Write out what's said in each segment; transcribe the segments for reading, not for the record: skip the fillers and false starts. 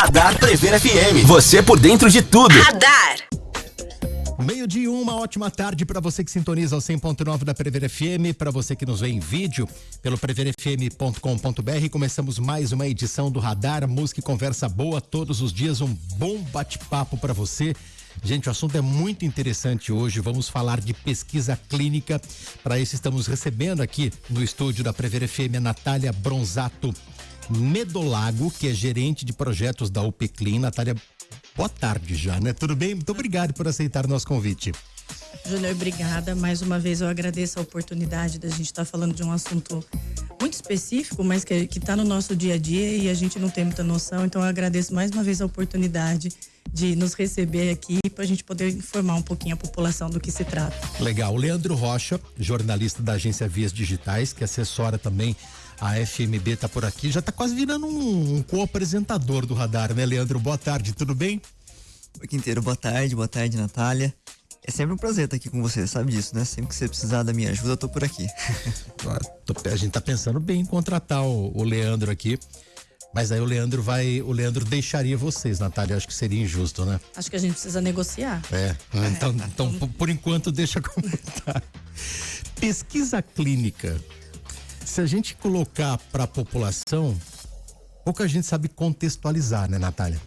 Radar Prever FM. Você por dentro de tudo. Radar. 12:01, uma ótima tarde para você que sintoniza o 100.9 da Prever FM, para você que nos vê em vídeo pelo preverfm.com.br. Começamos mais uma edição do Radar, música e conversa boa todos os dias, um bom bate-papo para você. Gente, o assunto é muito interessante hoje. Vamos falar de pesquisa clínica. Para isso, estamos recebendo aqui no estúdio da Prever FM a Natália Bronzato Medolago, que é gerente de projetos da UPClin. Natália, boa tarde já, né? Tudo bem? Muito obrigado por aceitar o nosso convite. Júnior, obrigada. Mais uma vez eu agradeço a oportunidade da gente estar falando de um assunto muito específico, mas que está no nosso dia a dia e a gente não tem muita noção. Então eu agradeço mais uma vez a oportunidade de nos receber aqui para a gente poder informar um pouquinho a população do que se trata. Legal. O Leandro Rocha, jornalista da agência Vias Digitais, que assessora também a FMB, tá por aqui. Já tá quase virando um co-apresentador do Radar, né, Leandro? Boa tarde, tudo bem? Oi, Quinteiro, boa tarde, Natália. É sempre um prazer estar aqui com você, sabe disso, né? Sempre que você precisar da minha ajuda, eu tô por aqui. A gente tá pensando bem em contratar o Leandro aqui, mas aí o Leandro deixaria vocês, Natália, acho que seria injusto, né? Acho que a gente precisa negociar. Então por enquanto deixa comentar. Pesquisa clínica, se a gente colocar para a população, pouca gente sabe contextualizar, né, Natália?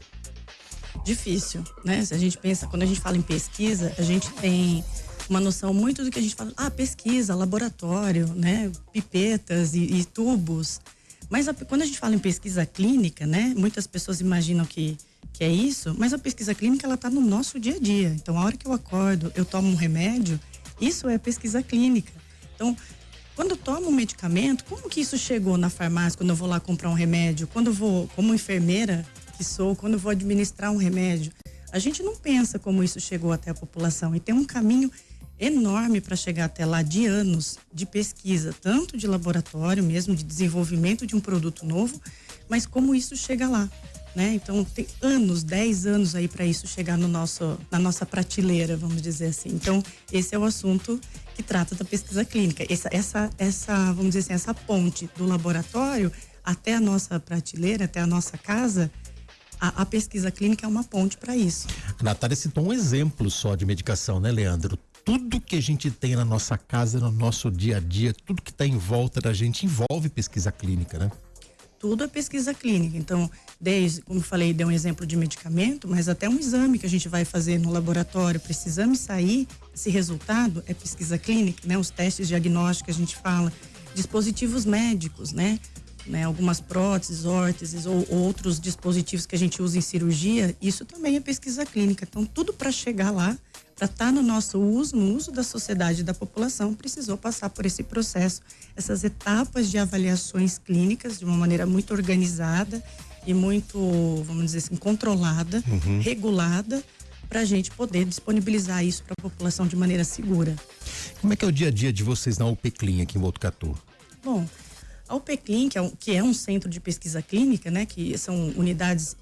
Difícil, né? Se a gente pensa, quando a gente fala em pesquisa, a gente tem uma noção muito do que a gente fala, pesquisa, laboratório, né? Pipetas e tubos. Mas quando a gente fala em pesquisa clínica, né? Muitas pessoas imaginam que é isso, mas a pesquisa clínica, ela tá no nosso dia a dia. Então, a hora que eu acordo, eu tomo um remédio, isso é pesquisa clínica. Então, quando eu tomo um medicamento, como que isso chegou na farmácia, quando eu vou lá comprar um remédio? Quando eu vou, como enfermeira que sou, quando eu vou administrar um remédio, a gente não pensa como isso chegou até a população. E tem um caminho enorme para chegar até lá, de anos de pesquisa, tanto de laboratório mesmo, de desenvolvimento de um produto novo, mas como isso chega lá, né? Então tem 10 anos aí para isso chegar na nossa prateleira, vamos dizer assim. Então esse é o assunto que trata da pesquisa clínica. Essa vamos dizer assim, essa ponte do laboratório até a nossa prateleira, até a nossa casa. A pesquisa clínica é uma ponte para isso. A Natália citou um exemplo só de medicação, né, Leandro? Tudo que a gente tem na nossa casa, no nosso dia a dia, tudo que está em volta da gente envolve pesquisa clínica, né? Tudo é pesquisa clínica. Então, como eu falei, dei um exemplo de medicamento, mas até um exame que a gente vai fazer no laboratório, para esse exame sair, esse resultado é pesquisa clínica, né? Os testes diagnósticos que a gente fala, dispositivos médicos, né? Algumas próteses, órteses ou outros dispositivos que a gente usa em cirurgia, isso também é pesquisa clínica. Então, tudo para chegar lá, para estar no nosso uso, no uso da sociedade e da população, precisou passar por esse processo, essas etapas de avaliações clínicas de uma maneira muito organizada e muito, vamos dizer assim, controlada, regulada, para a gente poder disponibilizar isso para a população de maneira segura. Como é que é o dia a dia de vocês na UPClin aqui em Botucatu? Bom, a UPClin, que é um centro de pesquisa clínica, né, que são unidades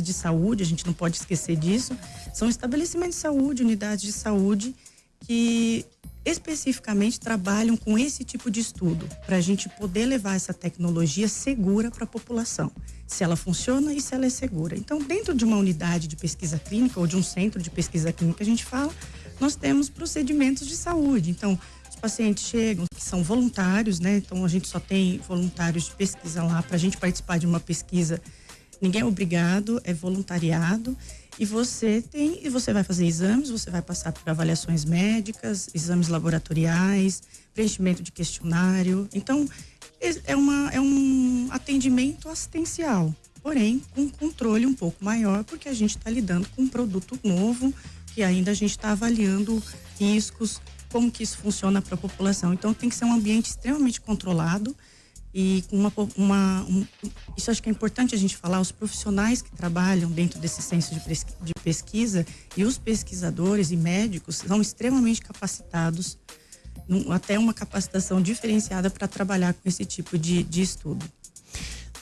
de saúde, a gente não pode esquecer disso, são estabelecimentos de saúde, unidades de saúde que especificamente trabalham com esse tipo de estudo, para a gente poder levar essa tecnologia segura para a população, se ela funciona e se ela é segura. Então, dentro de uma unidade de pesquisa clínica ou de um centro de pesquisa clínica, a gente fala, nós temos procedimentos de saúde. Então, os pacientes chegam, que são voluntários, né? Então a gente só tem voluntários de pesquisa lá. Para a gente participar de uma pesquisa, ninguém é obrigado, é voluntariado. E você vai fazer exames, você vai passar por avaliações médicas, exames laboratoriais, preenchimento de questionário. Então é um atendimento assistencial, porém com um controle um pouco maior, porque a gente está lidando com um produto novo que ainda a gente está avaliando riscos, como que isso funciona para a população. Então tem que ser um ambiente extremamente controlado e com isso acho que é importante a gente falar, os profissionais que trabalham dentro desse centro de pesquisa e os pesquisadores e médicos são extremamente capacitados, até uma capacitação diferenciada para trabalhar com esse tipo de estudo.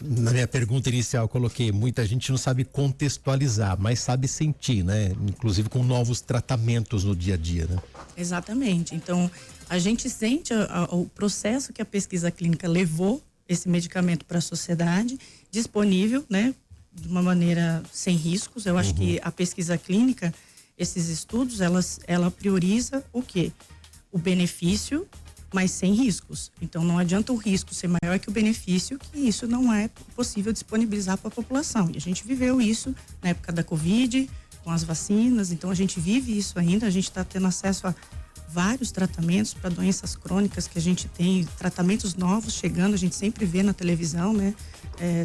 Na minha pergunta inicial, eu coloquei, muita gente não sabe contextualizar, mas sabe sentir, né? Inclusive com novos tratamentos no dia a dia, né? Exatamente. Então, a gente sente o processo que a pesquisa clínica levou esse medicamento para a sociedade, disponível, né? de uma maneira sem riscos. Eu acho que a pesquisa clínica, esses estudos, ela prioriza o quê? O benefício, mas sem riscos. Então, não adianta o risco ser maior que o benefício, que isso não é possível disponibilizar para a população. E a gente viveu isso na época da Covid, com as vacinas, então a gente vive isso ainda, a gente está tendo acesso a vários tratamentos para doenças crônicas que a gente tem, tratamentos novos chegando, a gente sempre vê na televisão, né?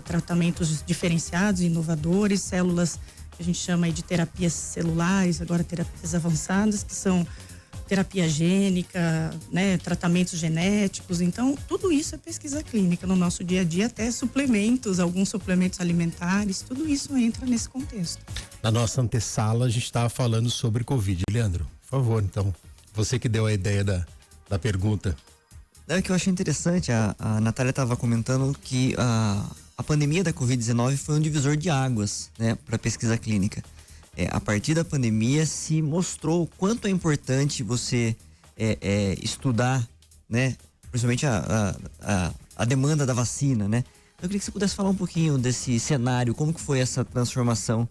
Tratamentos diferenciados, inovadores, células que a gente chama aí de terapias celulares, agora terapias avançadas, que são terapia gênica, né, tratamentos genéticos. Então, tudo isso é pesquisa clínica no nosso dia a dia, até suplementos, alguns suplementos alimentares, tudo isso entra nesse contexto. Na nossa antessala, a gente estava falando sobre Covid. Leandro, por favor, então, você que deu a ideia da pergunta. É que eu achei interessante, a Natália estava comentando que a pandemia da Covid-19 foi um divisor de águas, né, para a pesquisa clínica. A partir da pandemia se mostrou o quanto é importante você estudar, né? Principalmente a demanda da vacina, né? Eu queria que você pudesse falar um pouquinho desse cenário, como que foi essa transformação,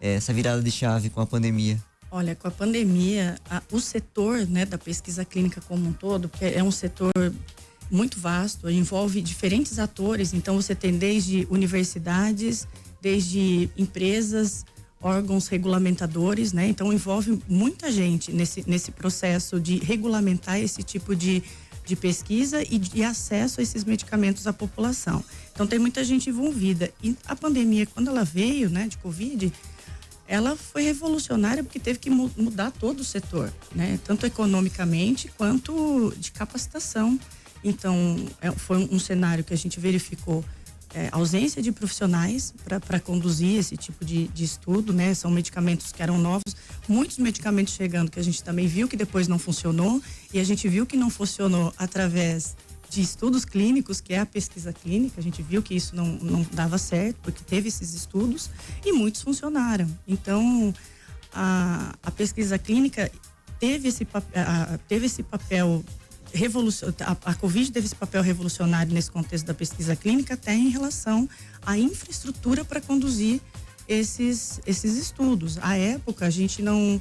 essa virada de chave com a pandemia. Olha, com a pandemia, o setor, né, da pesquisa clínica como um todo, que é um setor muito vasto, envolve diferentes atores, então você tem desde universidades, desde empresas, órgãos regulamentadores, né? Então envolve muita gente nesse processo de regulamentar esse tipo de pesquisa e de acesso a esses medicamentos à população. Então tem muita gente envolvida. E a pandemia, quando ela veio, né, de Covid, ela foi revolucionária porque teve que mudar todo o setor, né? Tanto economicamente quanto de capacitação. Então foi um cenário que a gente verificou ausência de profissionais para conduzir esse tipo de estudo, né? São medicamentos que eram novos, muitos medicamentos chegando que a gente também viu que depois não funcionou, e a gente viu que não funcionou através de estudos clínicos, que é a pesquisa clínica. A gente viu que isso não dava certo, porque teve esses estudos e muitos funcionaram. Então, a pesquisa clínica teve esse papel a Covid teve esse papel revolucionário nesse contexto da pesquisa clínica, até em relação à infraestrutura para conduzir esses estudos. À época, a gente não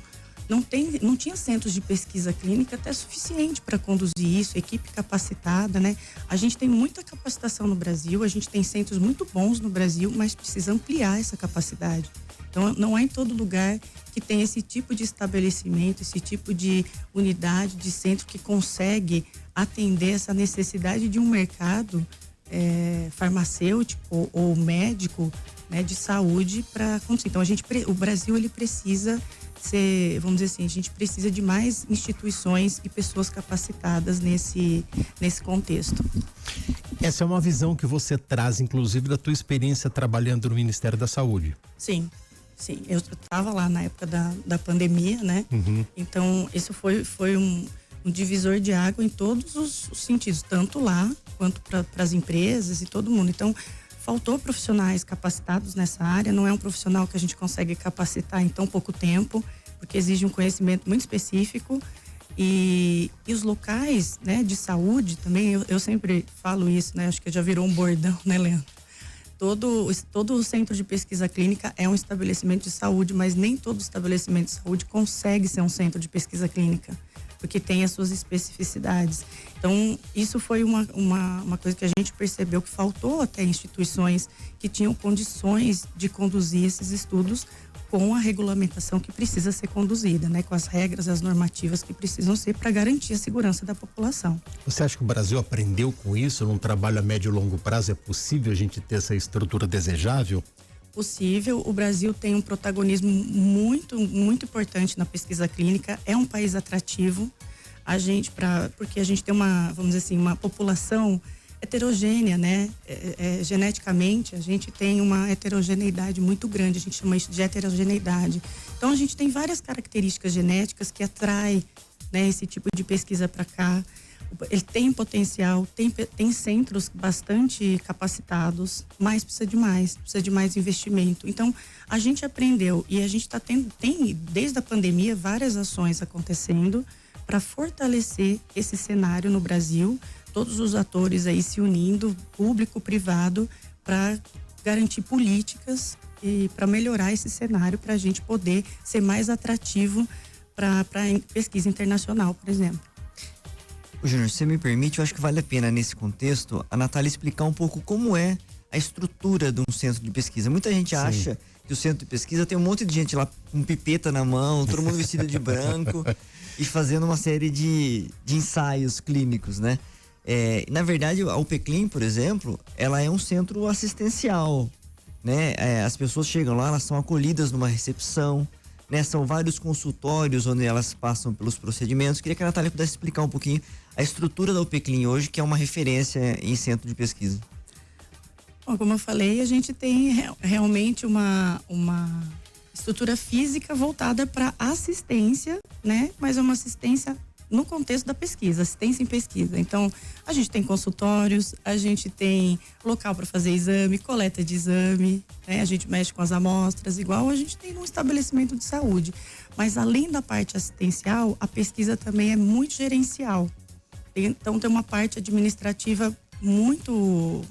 tinha centros de pesquisa clínica até suficiente para conduzir isso, equipe capacitada, né? A gente tem muita capacitação no Brasil, a gente tem centros muito bons no Brasil, mas precisa ampliar essa capacidade. Então, não é em todo lugar que tem esse tipo de estabelecimento, esse tipo de unidade, de centro que consegue atender essa necessidade de um mercado farmacêutico ou médico, né, de saúde para conduzir. Então, o Brasil, ele precisa ser, vamos dizer assim, a gente precisa de mais instituições e pessoas capacitadas nesse contexto. Essa é uma visão que você traz, inclusive, da tua experiência trabalhando no Ministério da Saúde. Sim, eu estava lá na época da pandemia, né? Então, isso foi um divisor de água em todos os sentidos, tanto lá quanto para as empresas e todo mundo. Então, faltou profissionais capacitados nessa área, não é um profissional que a gente consegue capacitar em tão pouco tempo, porque exige um conhecimento muito específico. E os locais, né, de saúde também, eu sempre falo isso, né? Acho que já virou um bordão, né, Leandro? Todo o centro de pesquisa clínica é um estabelecimento de saúde, mas nem todo estabelecimento de saúde consegue ser um centro de pesquisa clínica, porque tem as suas especificidades. Então, isso foi uma coisa que a gente percebeu que faltou até instituições que tinham condições de conduzir esses estudos com a regulamentação que precisa ser conduzida, né? Com as regras, as normativas que precisam ser para garantir a segurança da população. Você acha que o Brasil aprendeu com isso? Num trabalho a médio e longo prazo é possível a gente ter essa estrutura desejável? Possível. O Brasil tem um protagonismo muito, muito importante na pesquisa clínica. É um país atrativo. Porque a gente tem vamos dizer assim, uma população heterogênea, né? Geneticamente, a gente tem uma heterogeneidade muito grande, a gente chama isso de heterogeneidade. Então, a gente tem várias características genéticas que atraem, né, esse tipo de pesquisa para cá. Ele tem potencial, tem centros bastante capacitados, mas precisa de mais investimento. Então, a gente aprendeu e a gente tem desde a pandemia várias ações acontecendo para fortalecer esse cenário no Brasil, todos os atores aí se unindo, público, privado, para garantir políticas e para melhorar esse cenário, para a gente poder ser mais atrativo para pesquisa internacional, por exemplo. Júnior, se me permite, eu acho que vale a pena nesse contexto a Natália explicar um pouco como é a estrutura de um centro de pesquisa. Muita gente acha que o centro de pesquisa tem um monte de gente lá com pipeta na mão, todo mundo vestido de branco e fazendo uma série de ensaios clínicos, né? Na verdade, a UPCLIN, por exemplo, ela é um centro assistencial, né? As pessoas chegam lá, elas são acolhidas numa recepção, né? São vários consultórios onde elas passam pelos procedimentos. Queria que a Natália pudesse explicar um pouquinho a estrutura da UPCLIN hoje, que é uma referência em centro de pesquisa. Bom, como eu falei, a gente tem realmente uma estrutura física voltada para assistência, né? Mas é uma assistência no contexto da pesquisa, assistência em pesquisa. Então, a gente tem consultórios, a gente tem local para fazer exame, coleta de exame, né? A gente mexe com as amostras, igual a gente tem num estabelecimento de saúde. Mas além da parte assistencial, a pesquisa também é muito gerencial. Então, tem uma parte administrativa muito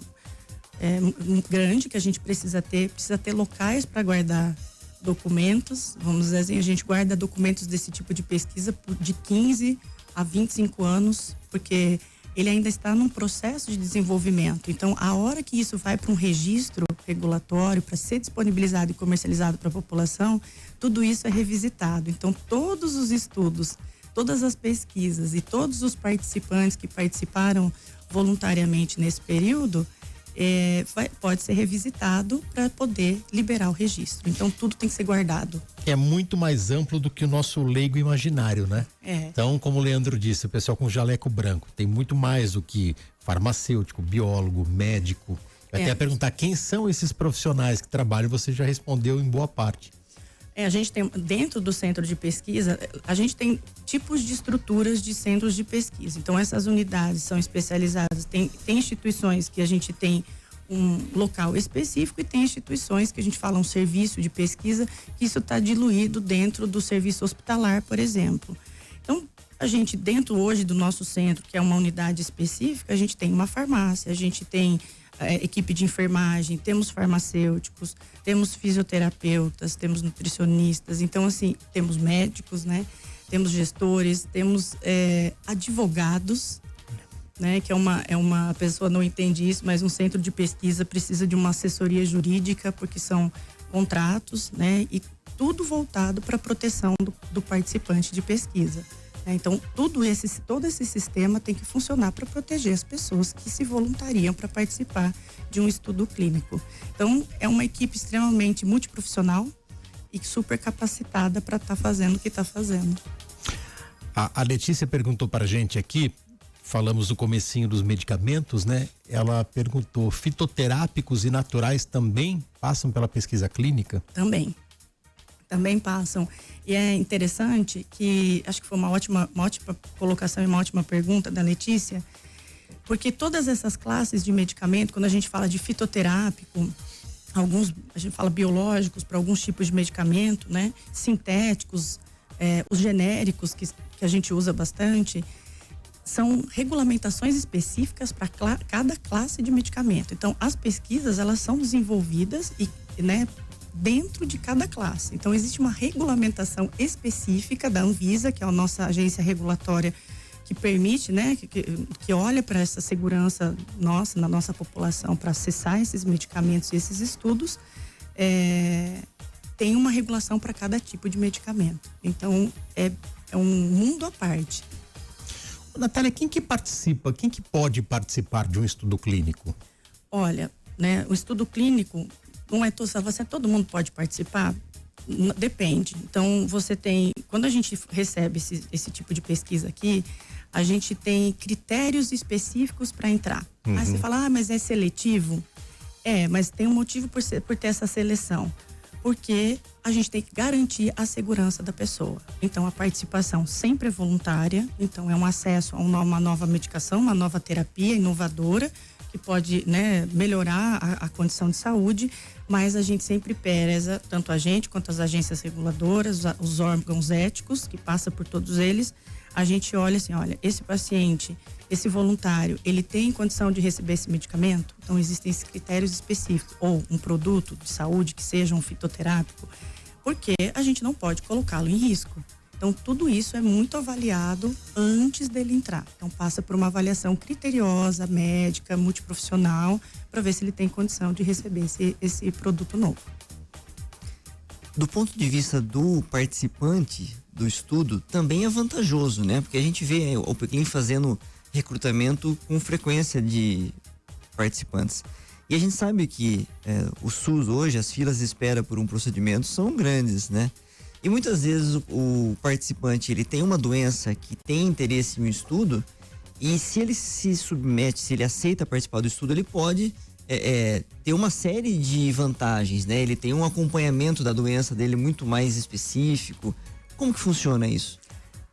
grande que a gente precisa ter locais para guardar documentos, vamos dizer assim, a gente guarda documentos desse tipo de pesquisa de 15 a 25 anos, porque ele ainda está num processo de desenvolvimento. Então, a hora que isso vai para um registro regulatório, para ser disponibilizado e comercializado para a população, tudo isso é revisitado. Então, todos os estudos, todas as pesquisas e todos os participantes que participaram voluntariamente nesse período, pode ser revisitado para poder liberar o registro. Então, tudo tem que ser guardado. É muito mais amplo do que o nosso leigo imaginário, né? Então, como o Leandro disse, o pessoal com jaleco branco tem muito mais do que farmacêutico, biólogo, médico. Vai até perguntar quem são esses profissionais que trabalham, você já respondeu em boa parte. A gente tem, dentro do centro de pesquisa, a gente tem tipos de estruturas de centros de pesquisa. Então, essas unidades são especializadas. Tem instituições que a gente tem um local específico e tem instituições que a gente fala um serviço de pesquisa, que isso está diluído dentro do serviço hospitalar, por exemplo. Então, a gente, dentro hoje do nosso centro, que é uma unidade específica, a gente tem uma farmácia, a gente tem equipe de enfermagem, temos farmacêuticos, temos fisioterapeutas, temos nutricionistas, então assim, temos médicos, né? Temos gestores, temos advogados, né? Que é uma pessoa não entende isso, mas um centro de pesquisa precisa de uma assessoria jurídica, porque são contratos, né? E tudo voltado para a proteção do participante de pesquisa. Então, todo esse sistema tem que funcionar para proteger as pessoas que se voluntariam para participar de um estudo clínico. Então, é uma equipe extremamente multiprofissional e super capacitada para estar fazendo o que está fazendo. A Letícia perguntou para a gente aqui, falamos do comecinho dos medicamentos, né? Ela perguntou, fitoterápicos e naturais também passam pela pesquisa clínica? Também passam. E é interessante que, acho que foi uma ótima colocação e uma ótima pergunta da Letícia, porque todas essas classes de medicamento, quando a gente fala de fitoterápico, a gente fala biológicos para alguns tipos de medicamento, né? Sintéticos, os genéricos que a gente usa bastante, são regulamentações específicas para cada classe de medicamento. Então, as pesquisas, elas são desenvolvidas e, né, dentro de cada classe. Então, existe uma regulamentação específica da Anvisa, que é a nossa agência regulatória que permite, né, que olha para essa segurança nossa, na nossa população, para acessar esses medicamentos e esses estudos, tem uma regulação para cada tipo de medicamento. Então, é um mundo à parte. Natália, quem que pode participar de um estudo clínico? Olha, né, o estudo clínico não é todo mundo pode participar? Depende. Então, quando a gente recebe esse tipo de pesquisa aqui, a gente tem critérios específicos para entrar. Aí você fala, mas é seletivo? Mas tem um motivo por ter essa seleção. Porque a gente tem que garantir a segurança da pessoa. Então, a participação sempre é voluntária. Então, é um acesso a uma nova medicação, uma nova terapia inovadora, que pode, né, melhorar a condição de saúde, mas a gente sempre preza, tanto a gente quanto as agências reguladoras, os órgãos éticos, que passa por todos eles, a gente olha assim, olha, esse paciente, esse voluntário, ele tem condição de receber esse medicamento? Então existem esses critérios específicos, ou um produto de saúde que seja um fitoterápico, porque a gente não pode colocá-lo em risco. Então tudo isso é muito avaliado antes dele entrar. Então passa por uma avaliação criteriosa, médica, multiprofissional, para ver se ele tem condição de receber esse produto novo. Do ponto de vista do participante do estudo, também é vantajoso, né? Porque a gente vê o Peclin fazendo recrutamento com frequência de participantes. E a gente sabe que o SUS hoje, as filas de espera por um procedimento são grandes, né? E muitas vezes o participante, ele tem uma doença que tem interesse no estudo, e se ele se submete, se ele aceita participar do estudo, ele pode ter uma série de vantagens, né? Ele tem um acompanhamento da doença dele muito mais específico. Como que funciona isso?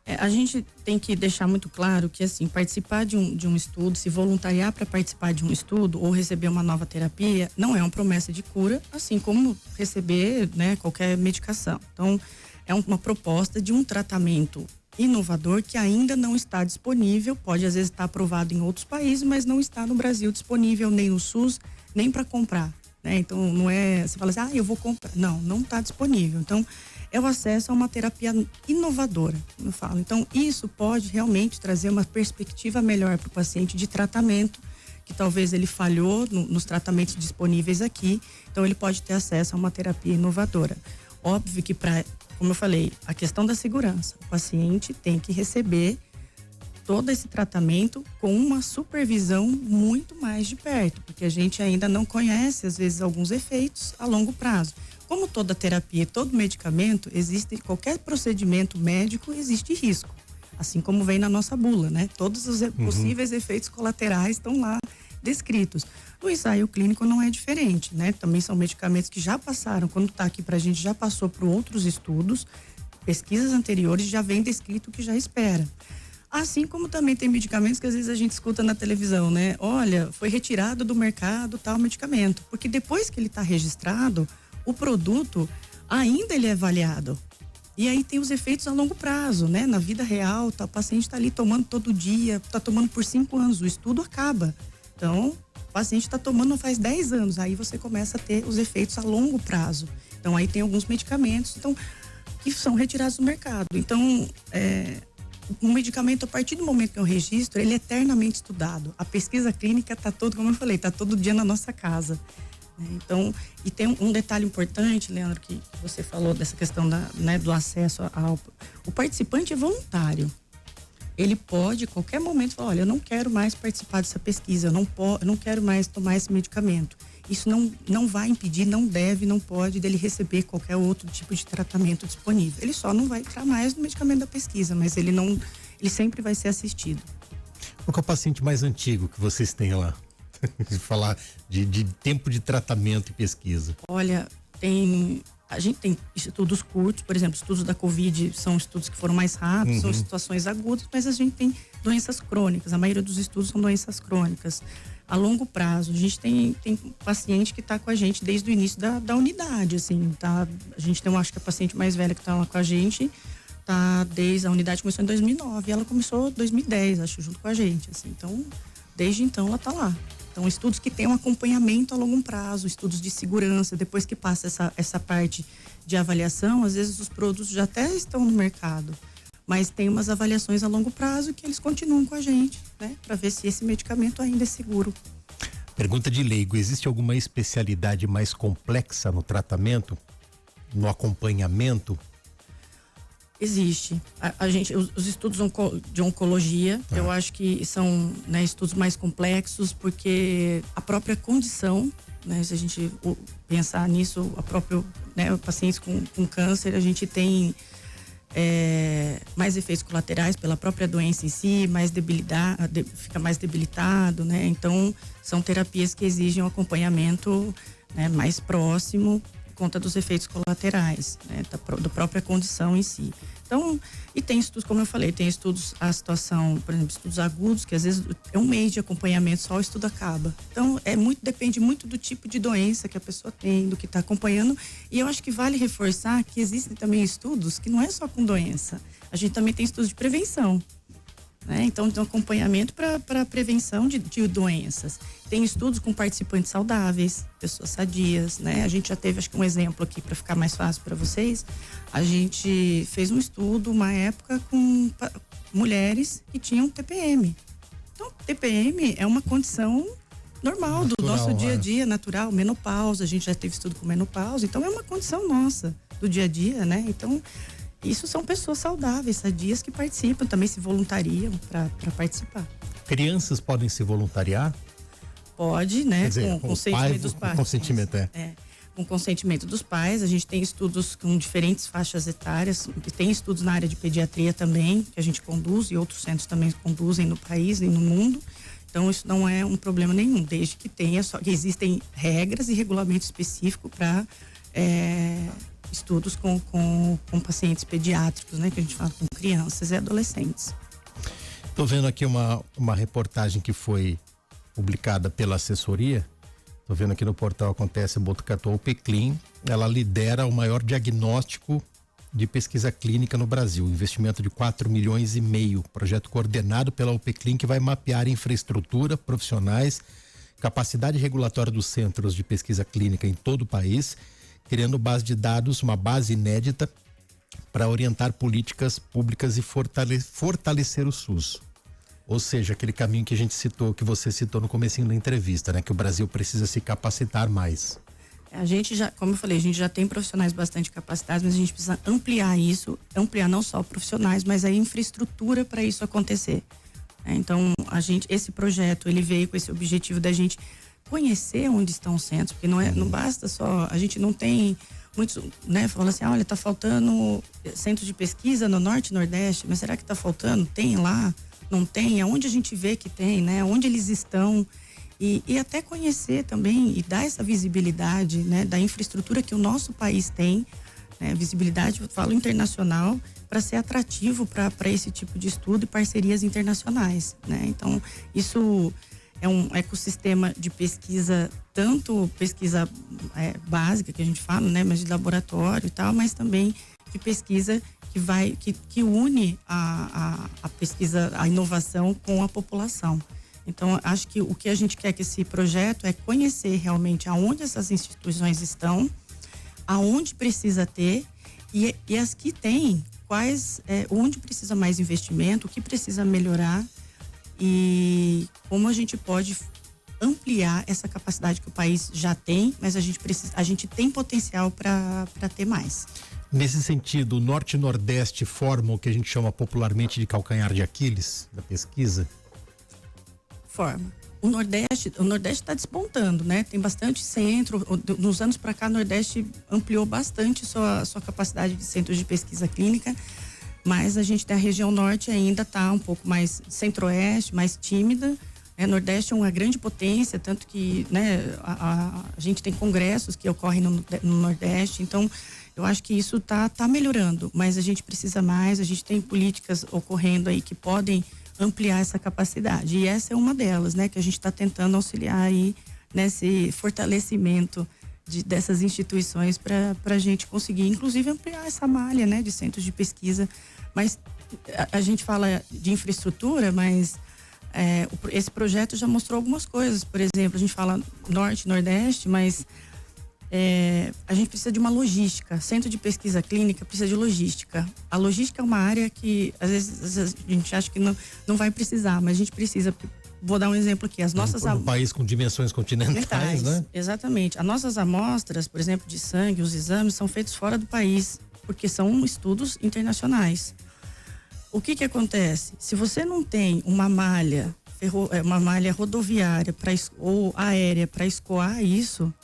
A gente tem que deixar muito claro que, assim, participar de um estudo, se voluntariar para participar de um estudo ou receber uma nova terapia, não é uma promessa de cura, assim como receber, né, qualquer medicação. Então, é uma proposta de um tratamento inovador que ainda não está disponível, pode às vezes estar aprovado em outros países, mas não está no Brasil disponível, nem no SUS, nem para comprar, né? Então, não é, você fala assim, eu vou comprar. Não está disponível. Então, é o acesso a uma terapia inovadora, como eu falo. Então, isso pode realmente trazer uma perspectiva melhor para o paciente de tratamento, que talvez ele falhou nos tratamentos disponíveis aqui, então ele pode ter acesso a uma terapia inovadora. Óbvio que, como eu falei, a questão da segurança, o paciente tem que receber todo esse tratamento com uma supervisão muito mais de perto, porque a gente ainda não conhece, às vezes, alguns efeitos a longo prazo. Como toda terapia, todo medicamento, qualquer procedimento médico existe risco, assim como vem na nossa bula, né? Todos os possíveis efeitos colaterais estão lá descritos. No ensaio clínico não é diferente, né? Também são medicamentos que já passaram, quando está aqui pra gente, já passou por outros estudos, pesquisas anteriores, já vem descrito o que já espera. Assim como também tem medicamentos que às vezes a gente escuta na televisão, né? Olha, foi retirado do mercado tal medicamento, porque depois que ele está registrado, o produto ainda ele é avaliado. E aí tem os efeitos a longo prazo, né? Na vida real, o paciente está ali tomando todo dia, está tomando por 5 anos, o estudo acaba. Então, o paciente está tomando faz 10 anos, aí você começa a ter os efeitos a longo prazo. Então, aí tem alguns medicamentos que são retirados do mercado. Então, um medicamento, a partir do momento que eu registro, ele é eternamente estudado. A pesquisa clínica está como eu falei, está todo dia na nossa casa. Então, e tem um detalhe importante, Leandro, que você falou dessa questão do acesso o participante é voluntário. Ele pode, a qualquer momento, falar, olha, eu não quero mais participar dessa pesquisa, eu não quero mais tomar esse medicamento. Isso não vai impedir, não deve, não pode dele receber qualquer outro tipo de tratamento disponível. Ele só não vai entrar mais no medicamento da pesquisa, mas ele sempre vai ser assistido. Qual é o paciente mais antigo que vocês têm lá? Falar de tempo de tratamento e pesquisa. Olha, a gente tem estudos curtos, por exemplo, estudos da Covid são estudos que foram mais rápidos, são situações agudas, mas a gente tem doenças crônicas, a maioria dos estudos são doenças crônicas. A longo prazo, a gente tem paciente que está com a gente desde o início da unidade, assim, tá? A gente tem, acho que a paciente mais velha que está lá com a gente, tá desde a unidade começou em 2009, ela começou em 2010, acho, junto com a gente, assim, então, desde então ela está lá. Então, estudos que têm um acompanhamento a longo prazo, estudos de segurança, depois que passa essa parte de avaliação, às vezes os produtos já até estão no mercado, mas tem umas avaliações a longo prazo que eles continuam com a gente, né? Para ver se esse medicamento ainda é seguro. Pergunta de leigo, existe alguma especialidade mais complexa no tratamento, no acompanhamento? Existe. Os estudos de oncologia, eu acho que são, né, estudos mais complexos, porque a própria condição, né, se a gente pensar nisso, pacientes com câncer, a gente tem mais efeitos colaterais pela própria doença em si, fica mais debilitado, né? Então, são terapias que exigem um acompanhamento, né, mais próximo, por conta dos efeitos colaterais, né, da própria condição em si. Então, e tem estudos, como eu falei, tem estudos, a situação, por exemplo, estudos agudos, que às vezes é um mês de acompanhamento, só o estudo acaba. Então, depende muito do tipo de doença que a pessoa tem, do que está acompanhando. E eu acho que vale reforçar que existem também estudos que não é só com doença. A gente também tem estudos de prevenção. né? Então, tem um acompanhamento para prevenção de doenças. Tem estudos com participantes saudáveis, pessoas sadias, né? A gente já teve, acho que um exemplo aqui para ficar mais fácil para vocês. A gente fez um estudo, uma época, com mulheres que tinham TPM. Então, TPM é uma condição normal do nosso dia a dia, natural, menopausa, a gente já teve estudo com menopausa, então é uma condição nossa do dia a dia, né? Então, isso são pessoas saudáveis, sadias, que participam, também se voluntariam para participar. Crianças podem se voluntariar? Pode, né? Quer dizer, com consentimento dos pais. Com consentimento, com consentimento dos pais. A gente tem estudos com diferentes faixas etárias, tem estudos na área de pediatria também, que a gente conduz, e outros centros também conduzem no país e no mundo. Então, isso não é um problema nenhum, desde que que existem regras e regulamento específico para estudos com pacientes pediátricos, né? Que a gente fala com crianças e adolescentes. Estou vendo aqui uma reportagem que foi publicada pela assessoria. Estou vendo aqui no portal Acontece Botucatu, a UPCLIN, ela lidera o maior diagnóstico de pesquisa clínica no Brasil, investimento de 4,5 milhões, projeto coordenado pela UPCLIN, que vai mapear infraestrutura, profissionais, capacidade regulatória dos centros de pesquisa clínica em todo o país, criando base de dados, uma base inédita para orientar políticas públicas e fortalecer o SUS. Ou seja, aquele caminho que a gente citou, que você citou no comecinho da entrevista, né? Que o Brasil precisa se capacitar mais. A gente já, como eu falei, a gente já tem profissionais bastante capacitados, mas a gente precisa ampliar isso, ampliar não só profissionais, mas a infraestrutura para isso acontecer. Então, esse projeto, ele veio com esse objetivo da gente conhecer onde estão os centros, porque não basta só, a gente não tem muitos, né? Fala assim, olha, tá faltando centro de pesquisa no Norte e Nordeste, mas será que tá faltando? Tem lá? Não tem? Aonde a gente vê que tem, né? Onde eles estão? E até conhecer também e dar essa visibilidade, né, da infraestrutura que o nosso país tem, né, visibilidade, eu falo internacional, para ser atrativo para esse tipo de estudo e parcerias internacionais, né? Então, isso é um ecossistema de pesquisa, tanto pesquisa básica que a gente fala, né, mas de laboratório e tal, mas também de pesquisa que une a pesquisa, a inovação com a população. Então, acho que o que a gente quer que esse projeto é conhecer realmente aonde essas instituições estão, aonde precisa ter e as que têm, onde precisa mais investimento, o que precisa melhorar e como a gente pode ampliar essa capacidade que o país já tem, mas a gente tem potencial para ter mais. Nesse sentido, o Norte e Nordeste formam o que a gente chama popularmente de calcanhar de Aquiles da pesquisa? Forma. O Nordeste está despontando, né? Tem bastante centro. Nos anos para cá, o Nordeste ampliou bastante sua capacidade de centros de pesquisa clínica, mas a gente da região Norte ainda está um pouco mais Centro-Oeste, mais tímida. Né? Nordeste é uma grande potência, tanto que, né, a gente tem congressos que ocorrem no Nordeste, então eu acho que isso tá melhorando, mas a gente precisa mais, a gente tem políticas ocorrendo aí que podem ampliar essa capacidade. E essa é uma delas, né? Que a gente está tentando auxiliar aí nesse fortalecimento dessas instituições para a gente conseguir, inclusive, ampliar essa malha, né? De centros de pesquisa. Mas a gente fala de infraestrutura, mas esse projeto já mostrou algumas coisas. Por exemplo, a gente fala Norte, Nordeste, mas a gente precisa de uma logística. Centro de pesquisa clínica precisa de logística. A logística é uma área que às vezes a gente acha que não vai precisar, mas a gente precisa. Vou dar um exemplo aqui. Um país com dimensões continentais, né? Exatamente. As nossas amostras, por exemplo, de sangue, os exames são feitos fora do país, porque são estudos internacionais. O que acontece? Se você não tem uma malha rodoviária ou aérea para escoar isso,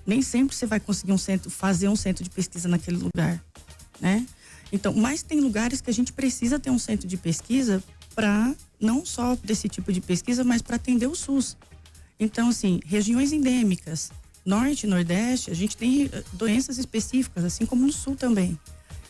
nem sempre você vai conseguir fazer um centro de pesquisa naquele lugar, né? Então, mas tem lugares que a gente precisa ter um centro de pesquisa para não só desse tipo de pesquisa, mas para atender o SUS. Então, assim, regiões endêmicas, Norte e Nordeste, a gente tem doenças específicas, assim como no Sul também.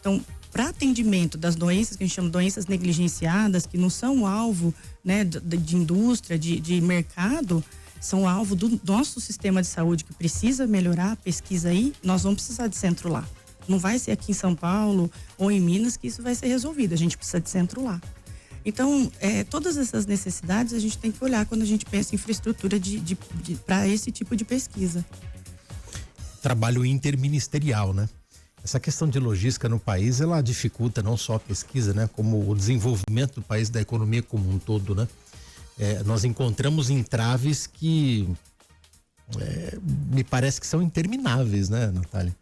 Então, para atendimento das doenças que a gente chama de doenças negligenciadas, que não são alvo, né, de indústria, de mercado, são alvo do nosso sistema de saúde que precisa melhorar a pesquisa aí, nós vamos precisar de centro lá. Não vai ser aqui em São Paulo ou em Minas que isso vai ser resolvido, a gente precisa de centro lá. Então, todas essas necessidades a gente tem que olhar quando a gente pensa em infraestrutura para esse tipo de pesquisa. Trabalho interministerial, né? Essa questão de logística no país, ela dificulta não só a pesquisa, né? Como o desenvolvimento do país, da economia como um todo, né? Nós encontramos entraves que me parece que são intermináveis, né, Natália?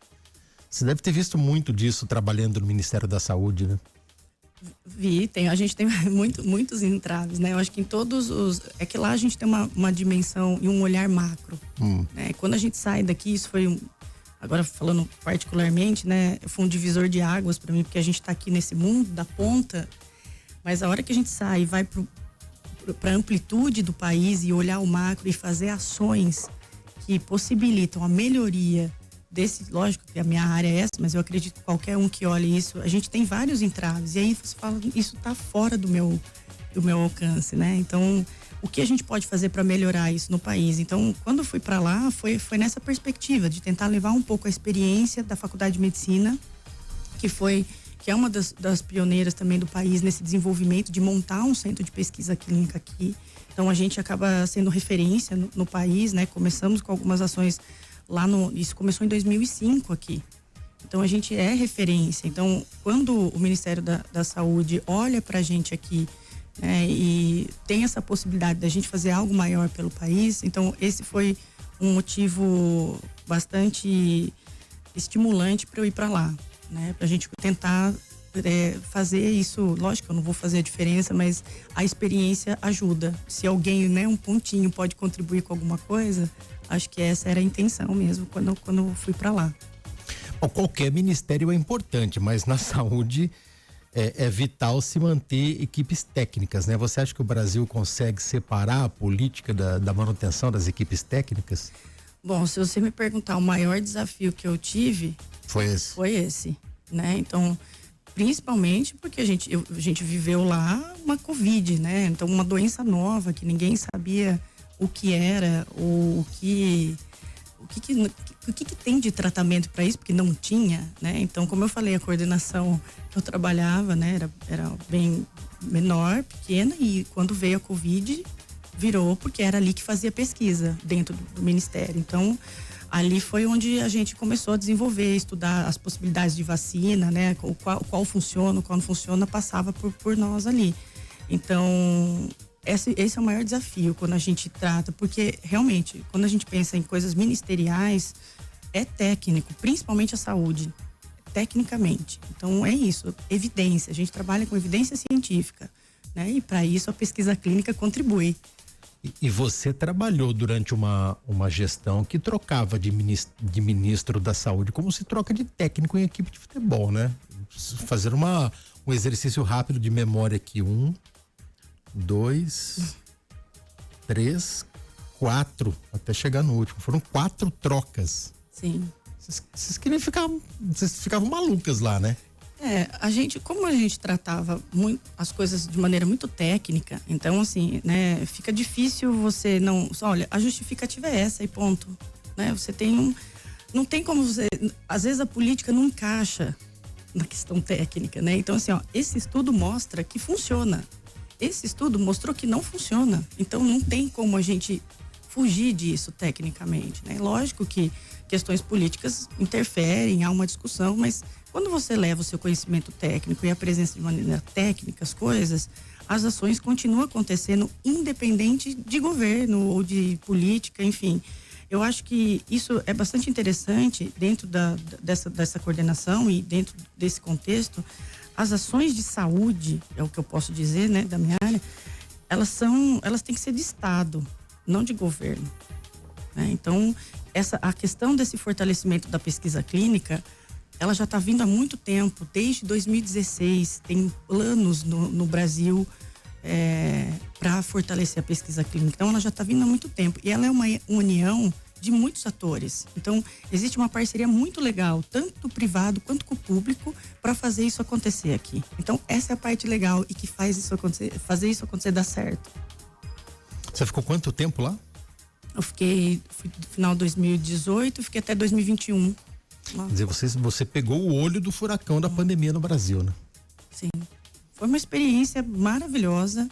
Você deve ter visto muito disso trabalhando no Ministério da Saúde, né? A gente tem muitos entraves, né? Eu acho que em todos os... É que lá a gente tem uma dimensão e um olhar macro, né? Quando a gente sai daqui, isso foi agora falando particularmente, né? Foi um divisor de águas para mim, porque a gente está aqui nesse mundo da ponta, mas a hora que a gente sai e vai para a amplitude do país e olhar o macro e fazer ações que possibilitam a melhoria desse, lógico que a minha área é essa, mas eu acredito que qualquer um que olhe isso, a gente tem vários entraves, e aí você fala, isso está fora do meu alcance, né? Então, o que a gente pode fazer para melhorar isso no país? Então, quando eu fui para lá, foi nessa perspectiva de tentar levar um pouco a experiência da Faculdade de Medicina, que é uma das pioneiras também do país nesse desenvolvimento de montar um centro de pesquisa clínica aqui. Então, a gente acaba sendo referência no país, né? Começamos com algumas ações isso começou em 2005 aqui. Então, a gente é referência. Então, quando o Ministério da Saúde olha pra gente aqui, né, e tem essa possibilidade da gente fazer algo maior pelo país, então esse foi um motivo bastante estimulante para eu ir para lá, né? Pra gente tentar fazer isso. Lógico, eu não vou fazer a diferença, mas a experiência ajuda. Se alguém, né, um pontinho pode contribuir com alguma coisa, acho que essa era a intenção mesmo quando eu fui para lá. Bom, qualquer ministério é importante, mas na saúde é vital se manter equipes técnicas, né? Você acha que o Brasil consegue separar a política da manutenção das equipes técnicas? Bom, se você me perguntar, o maior desafio que eu tive foi esse, né? Então, principalmente porque a gente viveu lá uma Covid, né? Então, uma doença nova que ninguém sabia o que era, o que tem de tratamento para isso, porque não tinha, né? Então, como eu falei, a coordenação que eu trabalhava, né, era bem menor, pequena, e quando veio a Covid, virou, porque era ali que fazia pesquisa dentro do Ministério. Então, ali foi onde a gente começou a desenvolver, estudar as possibilidades de vacina, né? Qual funciona, qual não funciona, passava por nós ali. Então, esse é o maior desafio quando a gente trata, porque realmente, quando a gente pensa em coisas ministeriais, é técnico, principalmente a saúde, tecnicamente. Então, é isso, evidência, a gente trabalha com evidência científica, né? E para isso a pesquisa clínica contribui. E você trabalhou durante uma gestão que trocava de ministro da saúde, como se troca de técnico em equipe de futebol, né? Fazer um exercício rápido de memória aqui, 1, 2, 3, 4, até chegar no último. Foram 4 trocas. Sim. Vocês ficavam malucas lá, né? Como a gente tratava as coisas de maneira muito técnica, então assim, né, fica difícil você não, olha, a justificativa é essa e ponto, né? Você não tem como você, às vezes a política não encaixa na questão técnica, né? Então assim, esse estudo mostra que funciona. Esse estudo mostrou que não funciona. Então não tem como a gente fugir disso tecnicamente, né? Lógico que questões políticas interferem, há uma discussão, mas quando você leva o seu conhecimento técnico e a presença de maneira técnica as coisas, as ações continuam acontecendo independente de governo ou de política, enfim. Eu acho que isso é bastante interessante dentro dessa coordenação e dentro desse contexto. As ações de saúde, é o que eu posso dizer, né, da minha área, elas têm que ser de Estado, não de governo, né? Então, a questão desse fortalecimento da pesquisa clínica, ela já está vindo há muito tempo, desde 2016, tem planos no Brasil para fortalecer a pesquisa clínica. Então, ela já está vindo há muito tempo e ela é uma união de muitos atores. Então, existe uma parceria muito legal, tanto do privado quanto com o público, para fazer isso acontecer aqui. Então, essa é a parte legal e que faz isso acontecer, fazer isso acontecer dar certo. Você ficou quanto tempo lá? Eu fui no final de 2018, fiquei até 2021. Lá. Quer dizer, você pegou o olho do furacão da pandemia no Brasil, né? Sim. Foi uma experiência maravilhosa.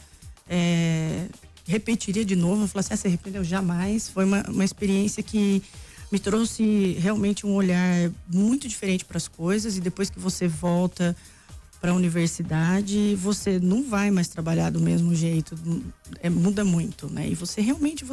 Repetiria de novo, eu falo assim, você arrependeu? Jamais. Foi uma experiência que me trouxe realmente um olhar muito diferente para as coisas, e depois que você volta para a universidade, você não vai mais trabalhar do mesmo jeito, muda muito, né? E você realmente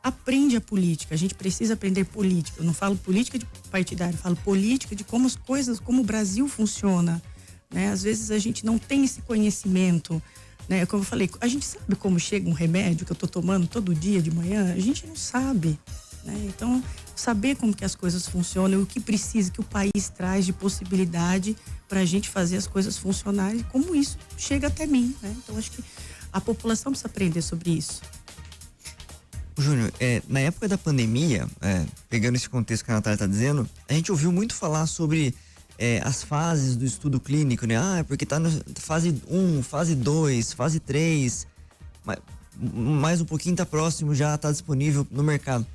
aprende a política. A gente precisa aprender política. Eu não falo política de partidário, eu falo política de como as coisas, como o Brasil funciona, né? Às vezes a gente não tem esse conhecimento, né? Como eu falei, a gente sabe como chega um remédio que eu tô tomando todo dia de manhã? A gente não sabe, né? Então, saber como que as coisas funcionam, o que precisa, que o país traz de possibilidade para a gente fazer as coisas funcionarem, como isso chega até mim, né? Então, acho que a população precisa aprender sobre isso. Júnior, na época da pandemia, pegando esse contexto que a Natália está dizendo, a gente ouviu muito falar sobre as fases do estudo clínico, né? Porque tá na fase 1, fase 2, fase 3, mais um pouquinho tá próximo, já tá disponível no mercado.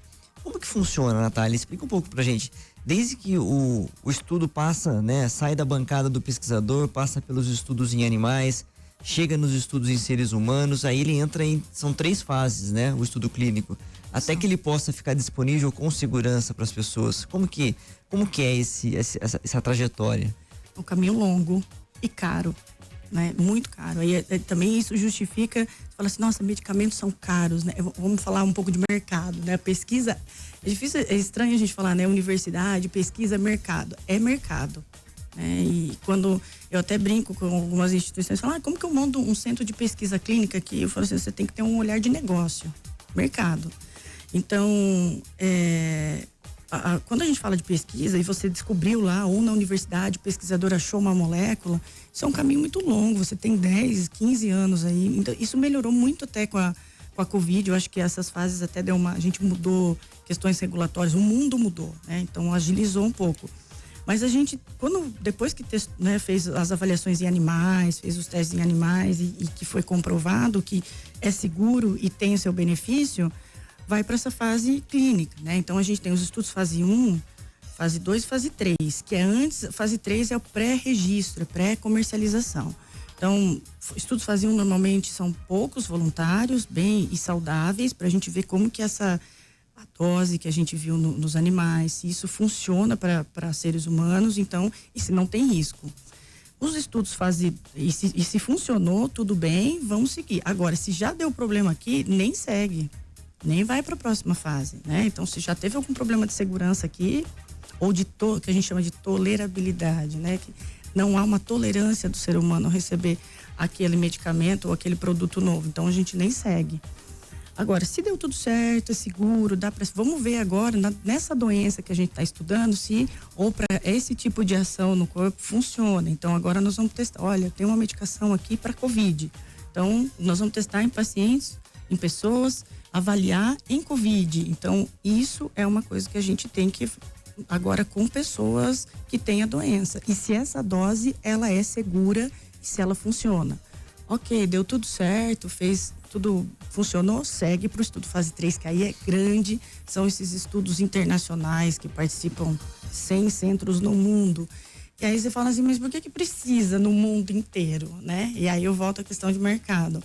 Como que funciona, Natália? Explica um pouco pra gente. Desde que o estudo passa, né, sai da bancada do pesquisador, passa pelos estudos em animais, chega nos estudos em seres humanos, aí ele entra são 3 fases, né, o estudo clínico, até que ele possa ficar disponível com segurança para as pessoas. Como que é essa trajetória? Um caminho longo e caro, né? Muito caro. Aí também isso justifica, você fala assim, nossa, medicamentos são caros, né? Vamos falar um pouco de mercado, né? A pesquisa, é difícil, é estranho a gente falar, né? Universidade, pesquisa, mercado. É mercado. E quando eu até brinco com algumas instituições, falam, como que eu monto um centro de pesquisa clínica aqui? Eu falo assim, você tem que ter um olhar de negócio, mercado. Então, quando a gente fala de pesquisa e você descobriu lá, ou na universidade, o pesquisador achou uma molécula, isso é um caminho muito longo, você tem 10, 15 anos aí, então isso melhorou muito até com a Covid. Eu acho que essas fases até a gente mudou questões regulatórias, o mundo mudou, né? Então agilizou um pouco. Mas a gente, depois que fez as avaliações em animais, fez os testes em animais e que foi comprovado que é seguro e tem o seu benefício, vai para essa fase clínica, né? Então a gente tem os estudos fase 1, fase 2 e fase 3, que é antes, fase 3 é o pré-registro, pré-comercialização. Então, estudos fase 1 normalmente são poucos voluntários, bem e saudáveis, para a gente ver como que a dose que a gente viu nos animais, se isso funciona para seres humanos, então, e se não tem risco. Os estudos e se funcionou, tudo bem, vamos seguir. Agora, se já deu problema aqui, nem segue, nem vai para a próxima fase, né? Então, se já teve algum problema de segurança aqui, ou que a gente chama de tolerabilidade, né? Que não há uma tolerância do ser humano a receber aquele medicamento ou aquele produto novo, então a gente nem segue. Agora, se deu tudo certo, é seguro, vamos ver agora nessa doença que a gente está estudando, se ou para esse tipo de ação no corpo funciona. Então agora nós vamos testar, olha, tem uma medicação aqui para Covid. Então nós vamos testar em pacientes, em pessoas, avaliar em Covid. Então isso é uma coisa que a gente tem que agora com pessoas que têm a doença. E se essa dose ela é segura e se ela funciona. Ok, deu tudo certo, tudo funcionou, segue para o estudo fase 3, que aí é grande, são esses estudos internacionais que participam 100 centros no mundo. E aí você fala assim, mas por que precisa no mundo inteiro, né? E aí eu volto à questão de mercado.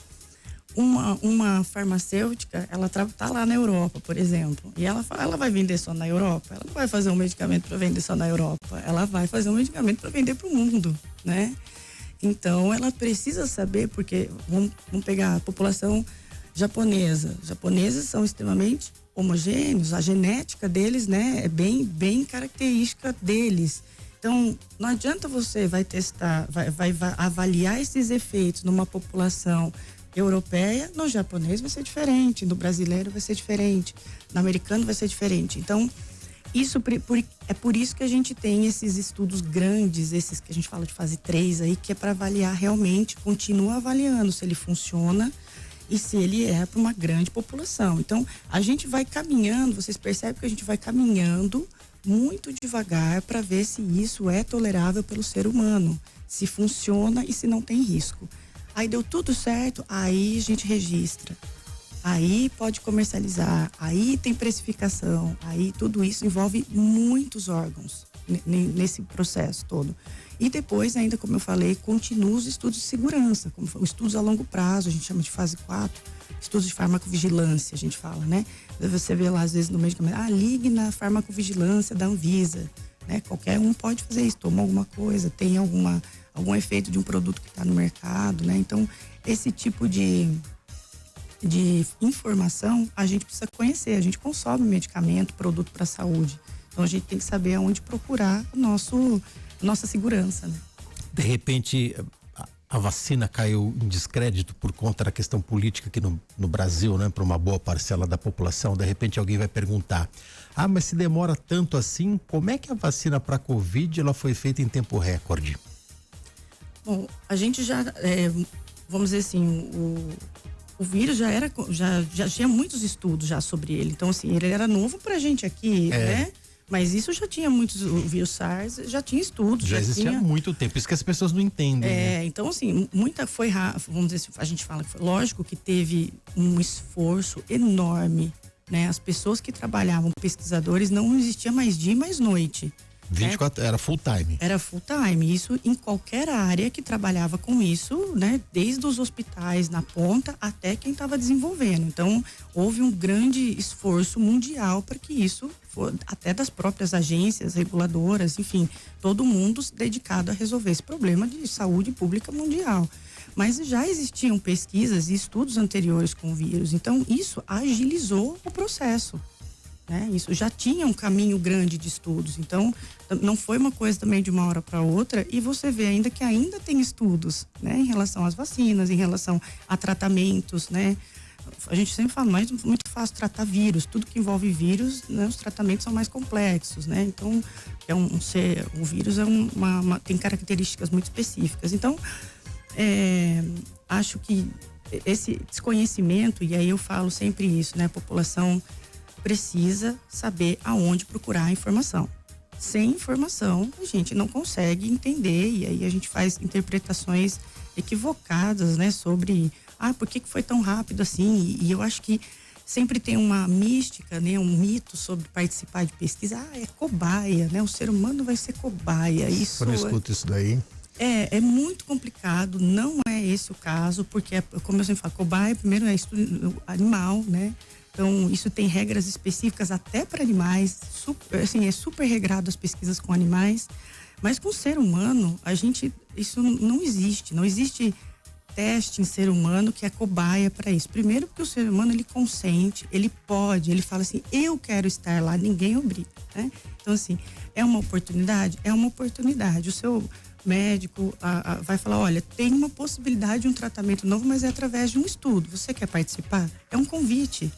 Uma farmacêutica, ela tá lá na Europa, por exemplo, e ela vai vender só na Europa? Ela não vai fazer um medicamento para vender só na Europa, ela vai fazer um medicamento para vender para o mundo, né? Então, ela precisa saber, porque vamos pegar a população japonesa. Os japoneses são extremamente homogêneos, a genética deles, né, é bem característica deles. Então, não adianta você vai testar, vai avaliar esses efeitos numa população europeia, no japonês vai ser diferente, no brasileiro vai ser diferente, no americano vai ser diferente. Então, é por isso que a gente tem esses estudos grandes, esses que a gente fala de fase 3 aí, que é para avaliar realmente, continua avaliando se ele funciona e se ele é para uma grande população. Então, a gente vai caminhando, vocês percebem que a gente vai caminhando muito devagar para ver se isso é tolerável pelo ser humano, se funciona e se não tem risco. Aí deu tudo certo, aí a gente registra. Aí pode comercializar, aí tem precificação, aí tudo isso envolve muitos órgãos, nesse processo todo. E depois, ainda como eu falei, continuam os estudos de segurança, como os estudos a longo prazo, a gente chama de fase 4, estudos de farmacovigilância, a gente fala, né? Você vê lá, às vezes, no medicamento, ligue na farmacovigilância da Anvisa, né? Qualquer um pode fazer isso, toma alguma coisa, tem algum efeito de um produto que está no mercado, né? Então, esse tipo de informação a gente precisa conhecer. A gente consome medicamento, produto para a saúde. Então, a gente tem que saber aonde procurar nossa segurança, né? De repente, a vacina caiu em descrédito por conta da questão política aqui no Brasil, né? Para uma boa parcela da população. De repente, alguém vai perguntar: mas se demora tanto assim, como é que a vacina para Covid ela foi feita em tempo recorde? Bom, a gente já, vamos dizer assim, o vírus já tinha muitos estudos já sobre ele. Então, assim, ele era novo pra gente aqui, né? Mas isso já tinha muitos, o vírus SARS já tinha estudos. Já existia há muito tempo, isso que as pessoas não entendem. Né? Então, assim, vamos dizer assim, a gente fala que foi lógico que teve um esforço enorme, né? As pessoas que trabalhavam, pesquisadores, não existia mais dia e mais noite. 24, era full time. Era full time, isso em qualquer área que trabalhava com isso, né? Desde os hospitais na ponta até quem estava desenvolvendo. Então, houve um grande esforço mundial para que isso, até das próprias agências reguladoras, enfim, todo mundo dedicado a resolver esse problema de saúde pública mundial. Mas já existiam pesquisas e estudos anteriores com o vírus, então isso agilizou o processo. Isso já tinha um caminho grande de estudos, então não foi uma coisa também de uma hora para outra, e você vê ainda que ainda tem estudos, né, em relação às vacinas, em relação a tratamentos, né? A gente sempre fala, mas é muito fácil tratar vírus, tudo que envolve vírus, né, os tratamentos são mais complexos, né? Então, o vírus tem características muito específicas. Então, acho que esse desconhecimento, e aí eu falo sempre isso, né, a população precisa saber aonde procurar a informação. Sem informação, a gente não consegue entender, e aí a gente faz interpretações equivocadas, né, sobre, por que foi tão rápido assim? E eu acho que sempre tem uma mística, né, um mito sobre participar de pesquisa. É cobaia, né? O ser humano vai ser cobaia. Isso quando eu escuto isso daí. É muito complicado, não é esse o caso, porque, como eu sempre falo, cobaia primeiro é estudo animal, né? Então, isso tem regras específicas até para animais, é super regrado as pesquisas com animais, mas com o ser humano, isso não existe teste em ser humano que é cobaia para isso. Primeiro porque o ser humano, ele consente, ele pode, ele fala assim, eu quero estar lá, ninguém obriga, né? Então, assim, é uma oportunidade? É uma oportunidade. O seu médico vai falar, olha, tem uma possibilidade de um tratamento novo, mas é através de um estudo. Você quer participar? É um convite.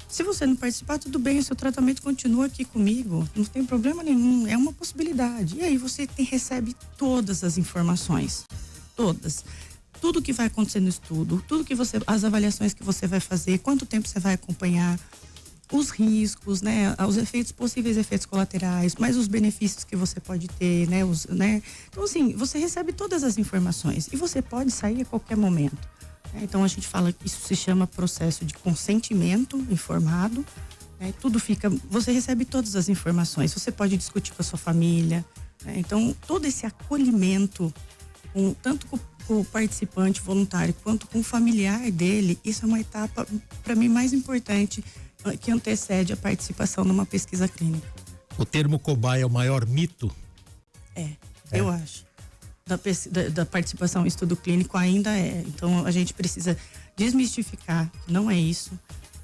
Se você não participar, tudo bem, o seu tratamento continua aqui comigo, não tem problema nenhum, é uma possibilidade. E aí você recebe todas as informações, todas. Tudo que vai acontecer no estudo, as avaliações que você vai fazer, quanto tempo você vai acompanhar, os riscos, né, os possíveis efeitos colaterais, mas os benefícios que você pode ter, né, Então, assim, você recebe todas as informações e você pode sair a qualquer momento. Então, a gente fala que isso se chama processo de consentimento informado, né? Você recebe todas as informações, você pode discutir com a sua família, né? Então, todo esse acolhimento, tanto com o participante voluntário quanto com o familiar dele, isso é uma etapa, para mim, mais importante que antecede a participação numa pesquisa clínica. O termo cobaia é o maior mito? Eu acho. Da participação em estudo clínico ainda é. Então, a gente precisa desmistificar que não é isso,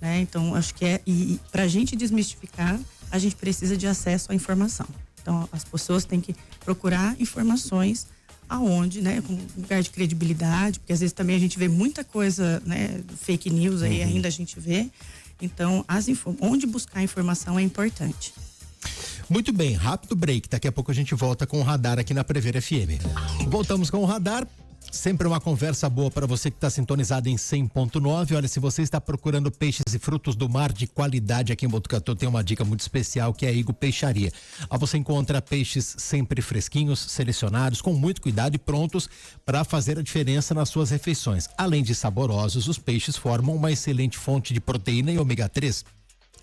né? Então, acho que e para a gente desmistificar, a gente precisa de acesso à informação. Então, as pessoas têm que procurar informações aonde, né, com lugar de credibilidade, porque às vezes também a gente vê muita coisa, né, fake news aí, ainda a gente vê. Então, onde buscar informação é importante. Muito bem, rápido break. Daqui a pouco a gente volta com o Radar aqui na Prever FM. Voltamos com o Radar. Sempre uma conversa boa para você que está sintonizado em 100.9. Olha, se você está procurando peixes e frutos do mar de qualidade aqui em Botucatu, tem uma dica muito especial que é a Igo Peixaria. Lá você encontra peixes sempre fresquinhos, selecionados, com muito cuidado e prontos para fazer a diferença nas suas refeições. Além de saborosos, os peixes formam uma excelente fonte de proteína e ômega 3,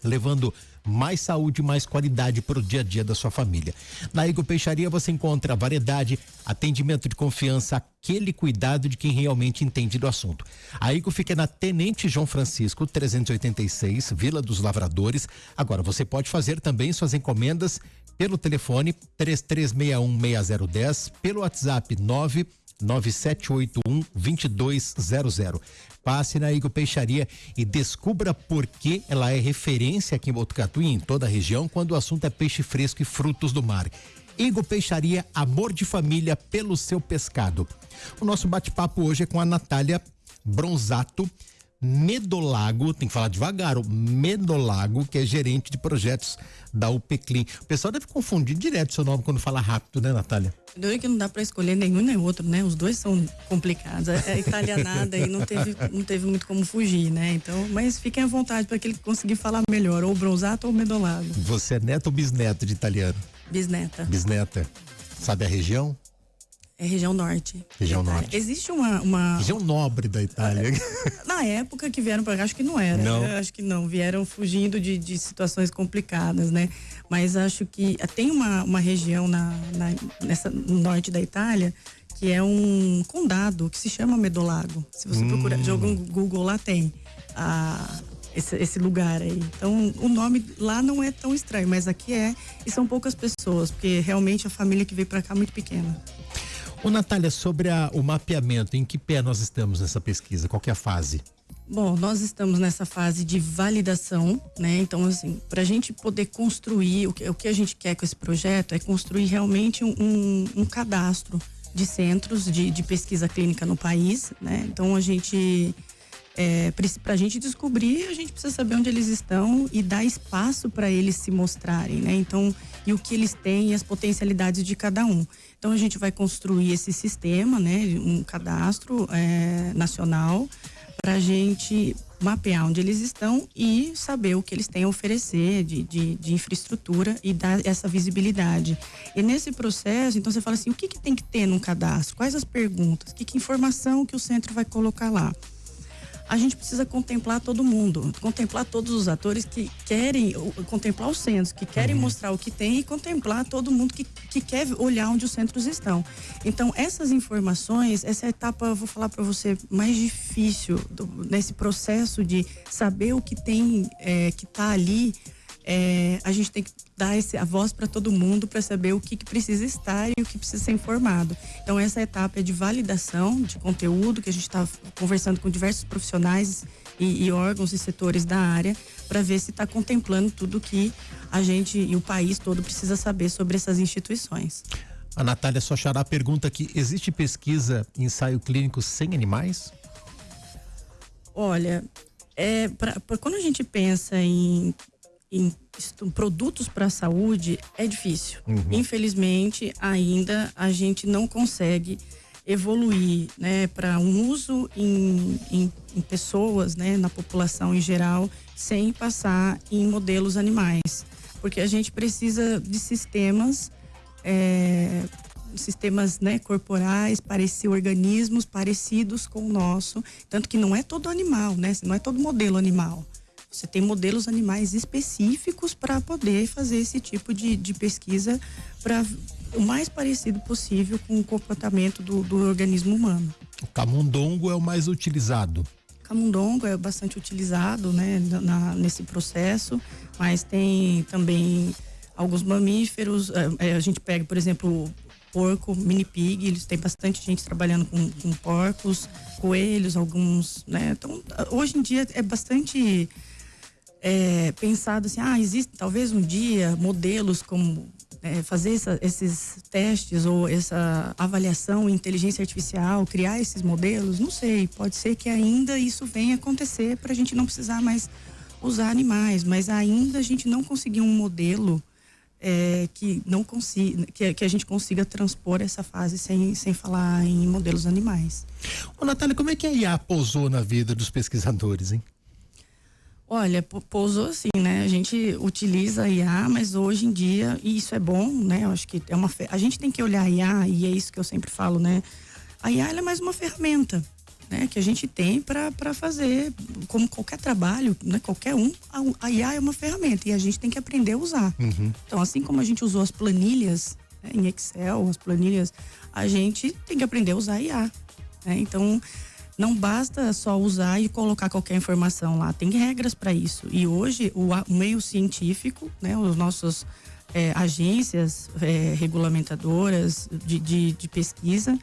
levando mais saúde, mais qualidade para o dia a dia da sua família. Na Igor Peixaria você encontra variedade, atendimento de confiança, aquele cuidado de quem realmente entende do assunto. A Igor fica na Tenente João Francisco, 386, Vila dos Lavradores. Agora, você pode fazer também suas encomendas pelo telefone 33616010, pelo WhatsApp 99781-2200. Passe na Igor Peixaria e descubra por que ela é referência aqui em Botucatu e em toda a região quando o assunto é peixe fresco e frutos do mar. Igor Peixaria, amor de família pelo seu pescado. O nosso bate-papo hoje é com a Natália Bronzato Medolago, tem que falar devagar, o Medolago, que é gerente de projetos da UPCLIN. O pessoal deve confundir direto seu nome quando fala rápido, né, Natália? Doido que não dá para escolher nenhum nem outro, né? Os dois são complicados. É italianada e não teve muito como fugir, né? Então, mas fiquem à vontade para aquele que conseguir falar melhor, ou Bronzato ou Medolago. Você é neto ou bisneto de italiano? Bisneta. Bisneta. Sabe a região? É região norte. Região norte. Existe uma... Região nobre da Itália. Na época que vieram para cá, acho que não era. Não. Acho que não. Vieram fugindo de situações complicadas, né? Mas acho que tem uma região no norte da Itália que é um condado que se chama Medolago. Se você procurar, joga no Google, lá tem esse lugar aí. Então, o nome lá não é tão estranho, mas aqui é. E são poucas pessoas, porque realmente a família que veio para cá é muito pequena. Ô, Natália, sobre o mapeamento, em que pé nós estamos nessa pesquisa? Qual que é a fase? Bom, nós estamos nessa fase de validação, né? Então, assim, para a gente poder construir, o que a gente quer com esse projeto é construir realmente um cadastro de centros de pesquisa clínica no país, né? Então, a gente, para a gente descobrir, a gente precisa saber onde eles estão e dar espaço para eles se mostrarem, né? Então, e o que eles têm e as potencialidades de cada um. Então, a gente vai construir esse sistema, né? Um cadastro nacional para a gente mapear onde eles estão e saber o que eles têm a oferecer de infraestrutura e dar essa visibilidade. E nesse processo, então você fala assim, o que tem que ter num cadastro? Quais as perguntas? Que informação que o centro vai colocar lá? A gente precisa contemplar todo mundo, contemplar todos os atores que querem, contemplar os centros, que querem mostrar o que tem e contemplar todo mundo que quer olhar onde os centros estão. Então, essas informações, essa é a etapa, eu vou falar para você, mais difícil nesse processo de saber o que tem, que está ali. A gente tem que dar a voz para todo mundo para saber o que precisa estar e o que precisa ser informado. Então, essa etapa é de validação de conteúdo, que a gente está conversando com diversos profissionais e órgãos e setores da área para ver se está contemplando tudo que a gente e o país todo precisa saber sobre essas instituições. A Natália Sochará pergunta aqui, existe pesquisa em ensaio clínico sem animais? Olha, quando a gente pensa em produtos para a saúde, é difícil. Infelizmente, ainda a gente não consegue evoluir, né, para um uso em pessoas, né, na população em geral, sem passar em modelos animais. Porque a gente precisa de sistemas, né, corporais, organismos parecidos com o nosso. Tanto que não é todo animal, né? Não é todo modelo animal. Você tem modelos animais específicos para poder fazer esse tipo de pesquisa para o mais parecido possível com o comportamento do organismo humano. O camundongo é o mais utilizado. Camundongo é bastante utilizado, né, nesse processo, mas tem também alguns mamíferos. A gente pega, por exemplo, porco, mini pig, eles têm bastante gente trabalhando com porcos, coelhos, alguns, né? Então, hoje em dia é bastante pensado assim, existe talvez um dia modelos como fazer esses testes ou essa avaliação em inteligência artificial, criar esses modelos, não sei, pode ser que ainda isso venha acontecer para a gente não precisar mais usar animais, mas ainda a gente não conseguiu um modelo que a gente consiga transpor essa fase sem falar em modelos animais. Ô, Natália, como é que a IA pousou na vida dos pesquisadores, hein? Olha, pousou assim, né? A gente utiliza a IA, mas hoje em dia, e isso é bom, né? Eu acho que a gente tem que olhar a IA, e é isso que eu sempre falo, né? A IA, ela é mais uma ferramenta, né, que a gente tem para fazer, como qualquer trabalho, né, qualquer um, a IA é uma ferramenta e a gente tem que aprender a usar. Então, assim como a gente usou as planilhas, né, em Excel, as planilhas, a gente tem que aprender a usar a IA, né? Então, não basta só usar e colocar qualquer informação lá, tem regras para isso. E hoje o meio científico, né, os nossos agências regulamentadoras de pesquisa,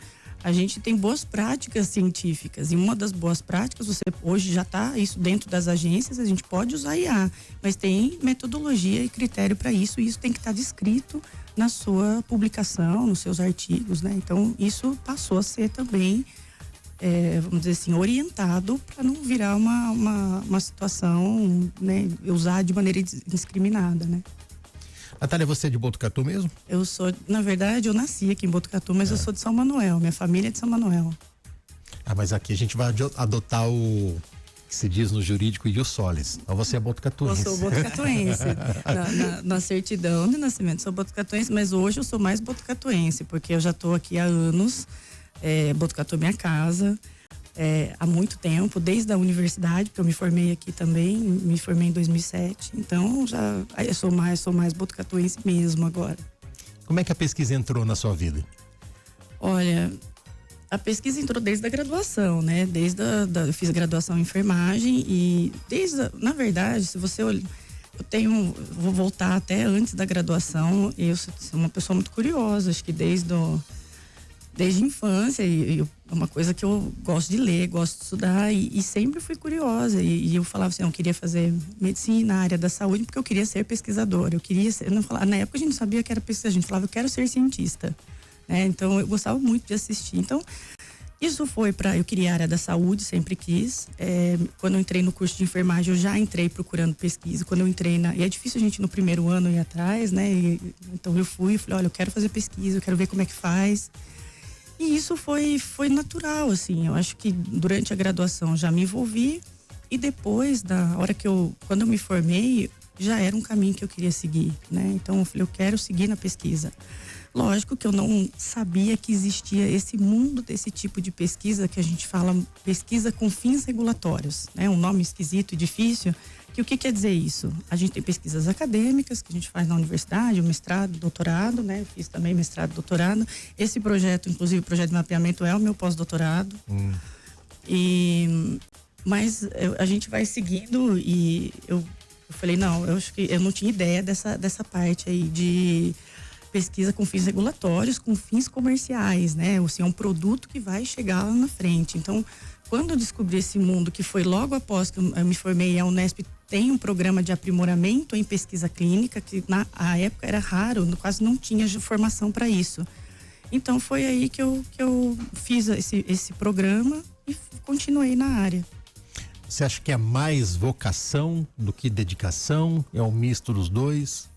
a gente tem boas práticas científicas. E uma das boas práticas, você hoje já está isso dentro das agências, a gente pode usar IA, mas tem metodologia e critério para isso, e isso tem que estar descrito na sua publicação, nos seus artigos, né? Então, isso passou a ser também, vamos dizer assim, orientado para não virar uma situação, né, usar de maneira indiscriminada, né? Natália, você é de Botucatu mesmo? Eu sou, na verdade, eu nasci aqui em Botucatu, mas eu sou de São Manuel, minha família é de São Manuel. Ah, mas aqui a gente vai adotar o que se diz no jurídico ius solis. Então você é botucatuense. Eu sou botucatuense. na certidão de nascimento sou botucatuense, mas hoje eu sou mais botucatuense, porque eu já estou aqui há anos, Botucatu é minha casa, há muito tempo, desde a universidade, porque eu me formei aqui também, me formei em 2007, então eu sou mais botucatuense mesmo agora. Como é que a pesquisa entrou na sua vida? Olha, a pesquisa entrou desde a graduação, né? Eu fiz graduação em enfermagem e na verdade, se você olhar, vou voltar até antes da graduação, eu sou uma pessoa muito curiosa, acho que desde a infância, e é uma coisa que eu gosto de ler, gosto de estudar e sempre fui curiosa. E eu falava assim, eu queria fazer medicina na área da saúde porque eu queria ser pesquisadora. Na época a gente não sabia que era pesquisador, a gente falava, eu quero ser cientista, né? Então eu gostava muito de assistir. Então, isso foi eu queria a área da saúde, sempre quis. Quando eu entrei no curso de enfermagem, eu já entrei procurando pesquisa. Quando eu entrei e é difícil a gente no primeiro ano ir atrás, né? Então eu falei, olha, eu quero fazer pesquisa, eu quero ver como é que faz. E isso foi natural, assim. Eu acho que durante a graduação já me envolvi e depois, quando eu me formei, já era um caminho que eu queria seguir, né? Então eu falei, eu quero seguir na pesquisa. Lógico que eu não sabia que existia esse mundo desse tipo de pesquisa que a gente fala pesquisa com fins regulatórios, né? Um nome esquisito e difícil. O que quer dizer isso? A gente tem pesquisas acadêmicas que a gente faz na universidade, o mestrado, doutorado, né? Fiz também mestrado, doutorado. Esse projeto, inclusive o projeto de mapeamento, é o meu pós-doutorado. Mas a gente vai seguindo e eu falei, não, eu acho que eu não tinha ideia dessa parte aí de pesquisa com fins regulatórios, com fins comerciais, né? Assim, é um produto que vai chegar lá na frente. Então, quando eu descobri esse mundo, que foi logo após que eu me formei, a Unesp tem um programa de aprimoramento em pesquisa clínica, que na época era raro, quase não tinha formação para isso. Então foi aí que eu fiz esse programa e continuei na área. Você acha que é mais vocação do que dedicação? É um misto dos dois?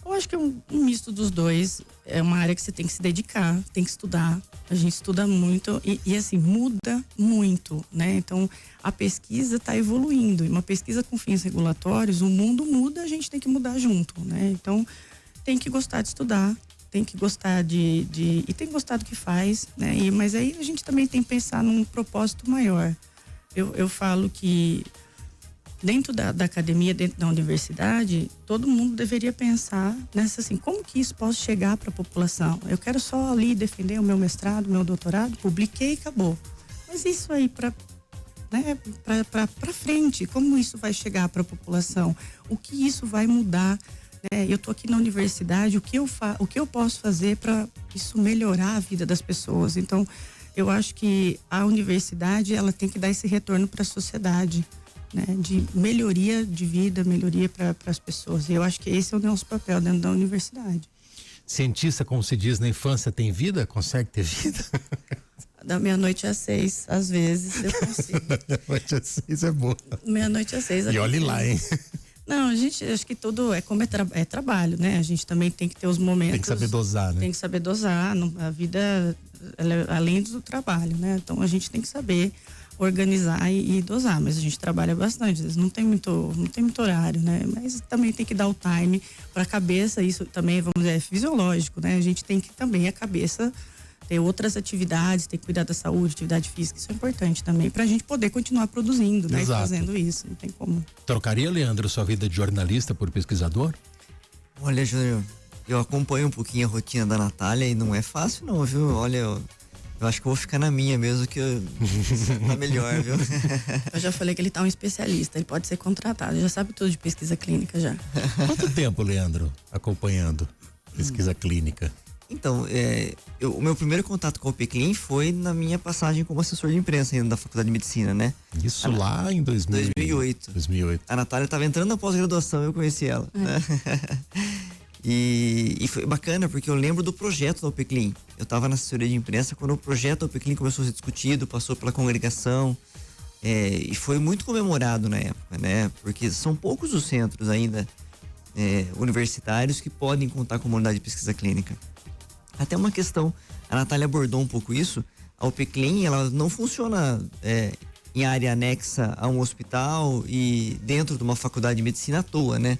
Eu acho que é um misto dos dois. É uma área que você tem que se dedicar, tem que estudar. A gente estuda muito e assim, muda muito, né? Então, a pesquisa está evoluindo. E uma pesquisa com fins regulatórios, o mundo muda, a gente tem que mudar junto, né? Então, tem que gostar de estudar, tem que gostar e tem que gostar do que faz, né? Mas aí a gente também tem que pensar num propósito maior. Eu falo que dentro da academia, dentro da universidade, todo mundo deveria pensar nessa assim, como que isso pode chegar para a população? Eu quero só ali defender o meu mestrado, o meu doutorado, publiquei e acabou. Mas isso aí para frente, como isso vai chegar para a população? O que isso vai mudar? Né? Eu estou aqui na universidade, o que eu posso fazer para isso melhorar a vida das pessoas? Então, eu acho que a universidade, ela tem que dar esse retorno para a sociedade, né? De melhoria de vida, melhoria para as pessoas. E eu acho que esse é o nosso papel dentro da universidade. Cientista, como se diz na infância, tem vida? Consegue ter vida? Da meia-noite às 6, às vezes, eu consigo. Meia-noite às 6 é boa. Meia-noite às 6. E olhe lá, hein? Não, a gente, acho que tudo como é trabalho, né? A gente também tem que ter os momentos. Tem que saber dosar, né? Tem que saber dosar. A vida, ela é além do trabalho, né? Então a gente tem que saber organizar e dosar, mas a gente trabalha bastante, às vezes não tem muito horário, né? Mas também tem que dar o time para a cabeça, isso também, vamos dizer, é fisiológico, né? A gente tem que também, a cabeça ter outras atividades, ter que cuidar da saúde, atividade física, isso é importante também, pra gente poder continuar produzindo, né? E fazendo isso, não tem como. Trocaria, Leandro, sua vida de jornalista por pesquisador? Olha, Júnior, eu acompanho um pouquinho a rotina da Natália e não é fácil não, viu? Olha, eu acho que eu vou ficar na minha mesmo, que tá melhor, viu? Eu já falei que ele tá um especialista, ele pode ser contratado, ele já sabe tudo de pesquisa clínica já. Quanto tempo, Leandro, acompanhando pesquisa clínica? Então, o meu primeiro contato com o PCLIN foi na minha passagem como assessor de imprensa ainda da Faculdade de Medicina, né? Isso lá em 2008. A Natália estava entrando na pós-graduação, eu conheci ela. Né? E foi bacana, porque eu lembro do projeto da UPCLIN. Eu estava na assessoria de imprensa quando o projeto da UPCLIN começou a ser discutido, passou pela congregação, e foi muito comemorado na época, né? Porque são poucos os centros ainda universitários que podem contar com uma unidade de pesquisa clínica. Até uma questão, a Natália abordou um pouco isso, a UPCLIN, ela não funciona em área anexa a um hospital e dentro de uma faculdade de medicina à toa, né?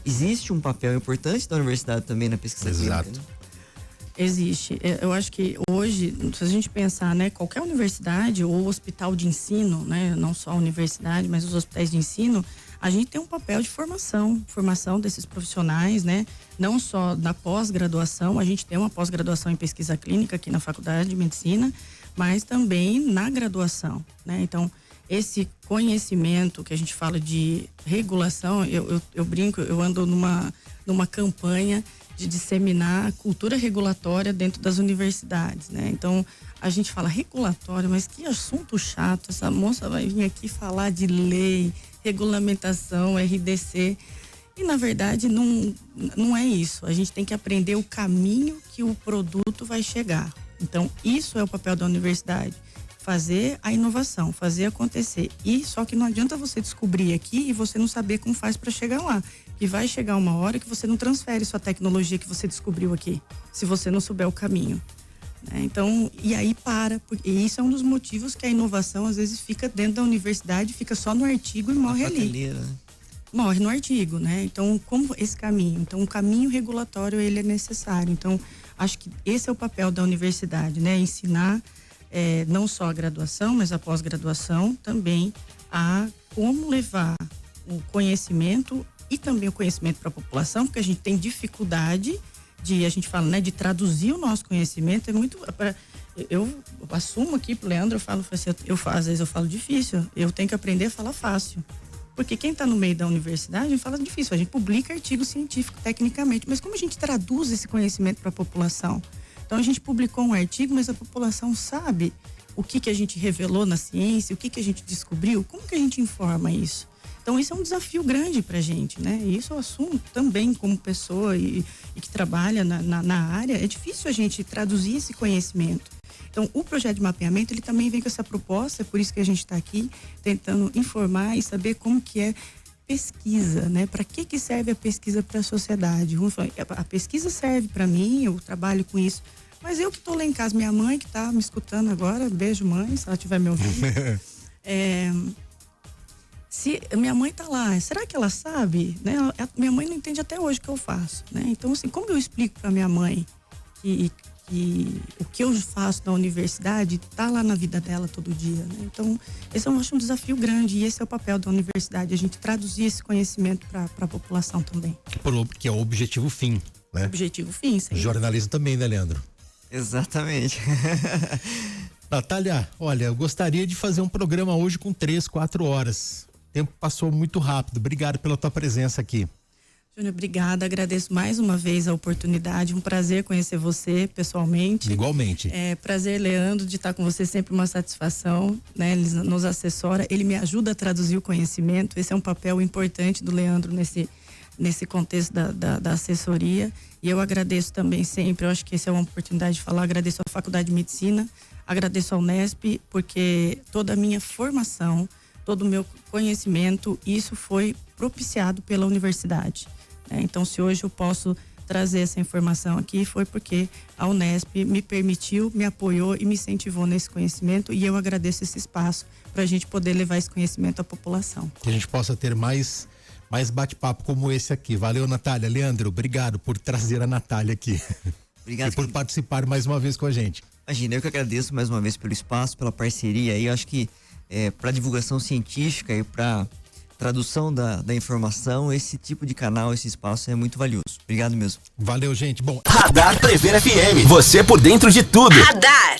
Existe um papel importante da universidade também na pesquisa clínica, né? Existe. Eu acho que hoje, se a gente pensar, né, qualquer universidade ou hospital de ensino, né, não só a universidade, mas os hospitais de ensino, a gente tem um papel de formação desses profissionais, né? Não só na pós-graduação, a gente tem uma pós-graduação em pesquisa clínica aqui na Faculdade de Medicina, mas também na graduação, né? Então, esse conhecimento que a gente fala de regulação, eu brinco, eu ando numa campanha de disseminar a cultura regulatória dentro das universidades, né? Então, a gente fala regulatório, mas que assunto chato, essa moça vai vir aqui falar de lei, regulamentação, RDC, e na verdade não é isso. A gente tem que aprender o caminho que o produto vai chegar. Então, isso é o papel da universidade, fazer a inovação, fazer acontecer. E só que não adianta você descobrir aqui e você não saber como faz para chegar lá. Que vai chegar uma hora que você não transfere sua tecnologia que você descobriu aqui, se você não souber o caminho. Então, e aí porque isso é um dos motivos que a inovação às vezes fica dentro da universidade, fica só no artigo e morre ali. Morre no artigo, né? Então, como esse caminho? Então, o caminho regulatório, ele é necessário. Então, acho que esse é o papel da universidade, né? Ensinar não só a graduação, mas a pós-graduação também a como levar o conhecimento e também o conhecimento para a população, porque a gente tem dificuldade a gente fala, né, de traduzir o nosso conhecimento. É muito, eu assumo aqui pro Leandro, eu falo assim, às vezes eu falo difícil, eu tenho que aprender a falar fácil, porque quem está no meio da universidade fala difícil, a gente publica artigo científico tecnicamente, mas como a gente traduz esse conhecimento para a população? Então a gente publicou um artigo, mas a população sabe o que a gente revelou na ciência, o que a gente descobriu, como que a gente informa isso? Então, isso é um desafio grande pra gente, né? E isso eu assumo também como pessoa e que trabalha na área. É difícil a gente traduzir esse conhecimento. Então, o projeto de mapeamento, ele também vem com essa proposta, é por isso que a gente está aqui, tentando informar e saber como que é pesquisa, né? Para que serve a pesquisa para a sociedade? A pesquisa serve para mim, eu trabalho com isso, mas eu que estou lá em casa, minha mãe que está me escutando agora, beijo mãe, se ela estiver me ouvindo. Se minha mãe tá lá, será que ela sabe? Né? Minha mãe não entende até hoje o que eu faço, né? Então, assim, como eu explico para minha mãe que o que eu faço na universidade tá lá na vida dela todo dia, né? Então, esse eu acho um desafio grande e esse é o papel da universidade, a gente traduzir esse conhecimento para a população também. Que é o objetivo fim, né? Objetivo fim, sim. Jornalismo também, né, Leandro? Exatamente. Natália, olha, eu gostaria de fazer um programa hoje com 3, 4 horas. O tempo passou muito rápido. Obrigado pela tua presença aqui. Júnior, obrigada. Agradeço mais uma vez a oportunidade. Um prazer conhecer você pessoalmente. Igualmente. Prazer, Leandro, de estar com você, sempre uma satisfação, né? Ele nos assessora, ele me ajuda a traduzir o conhecimento. Esse é um papel importante do Leandro nesse contexto da assessoria. E eu agradeço também sempre, eu acho que essa é uma oportunidade de falar, agradeço à Faculdade de Medicina, agradeço ao Unesp, porque toda a minha formação, todo o meu conhecimento, isso foi propiciado pela universidade, né? Então, se hoje eu posso trazer essa informação aqui, foi porque a Unesp me permitiu, me apoiou e me incentivou nesse conhecimento, e eu agradeço esse espaço para a gente poder levar esse conhecimento à população. Que a gente possa ter mais bate-papo como esse aqui. Valeu, Natália. Leandro, obrigado por trazer a Natália aqui. Obrigado. E por participar mais uma vez com a gente. Imagina, eu que agradeço mais uma vez pelo espaço, pela parceria aí. Eu acho que para divulgação científica e para tradução da informação, esse tipo de canal, esse espaço é muito valioso. Obrigado mesmo. Valeu, gente. Bom, Radar Prevent FM. Você por dentro de tudo. Radar.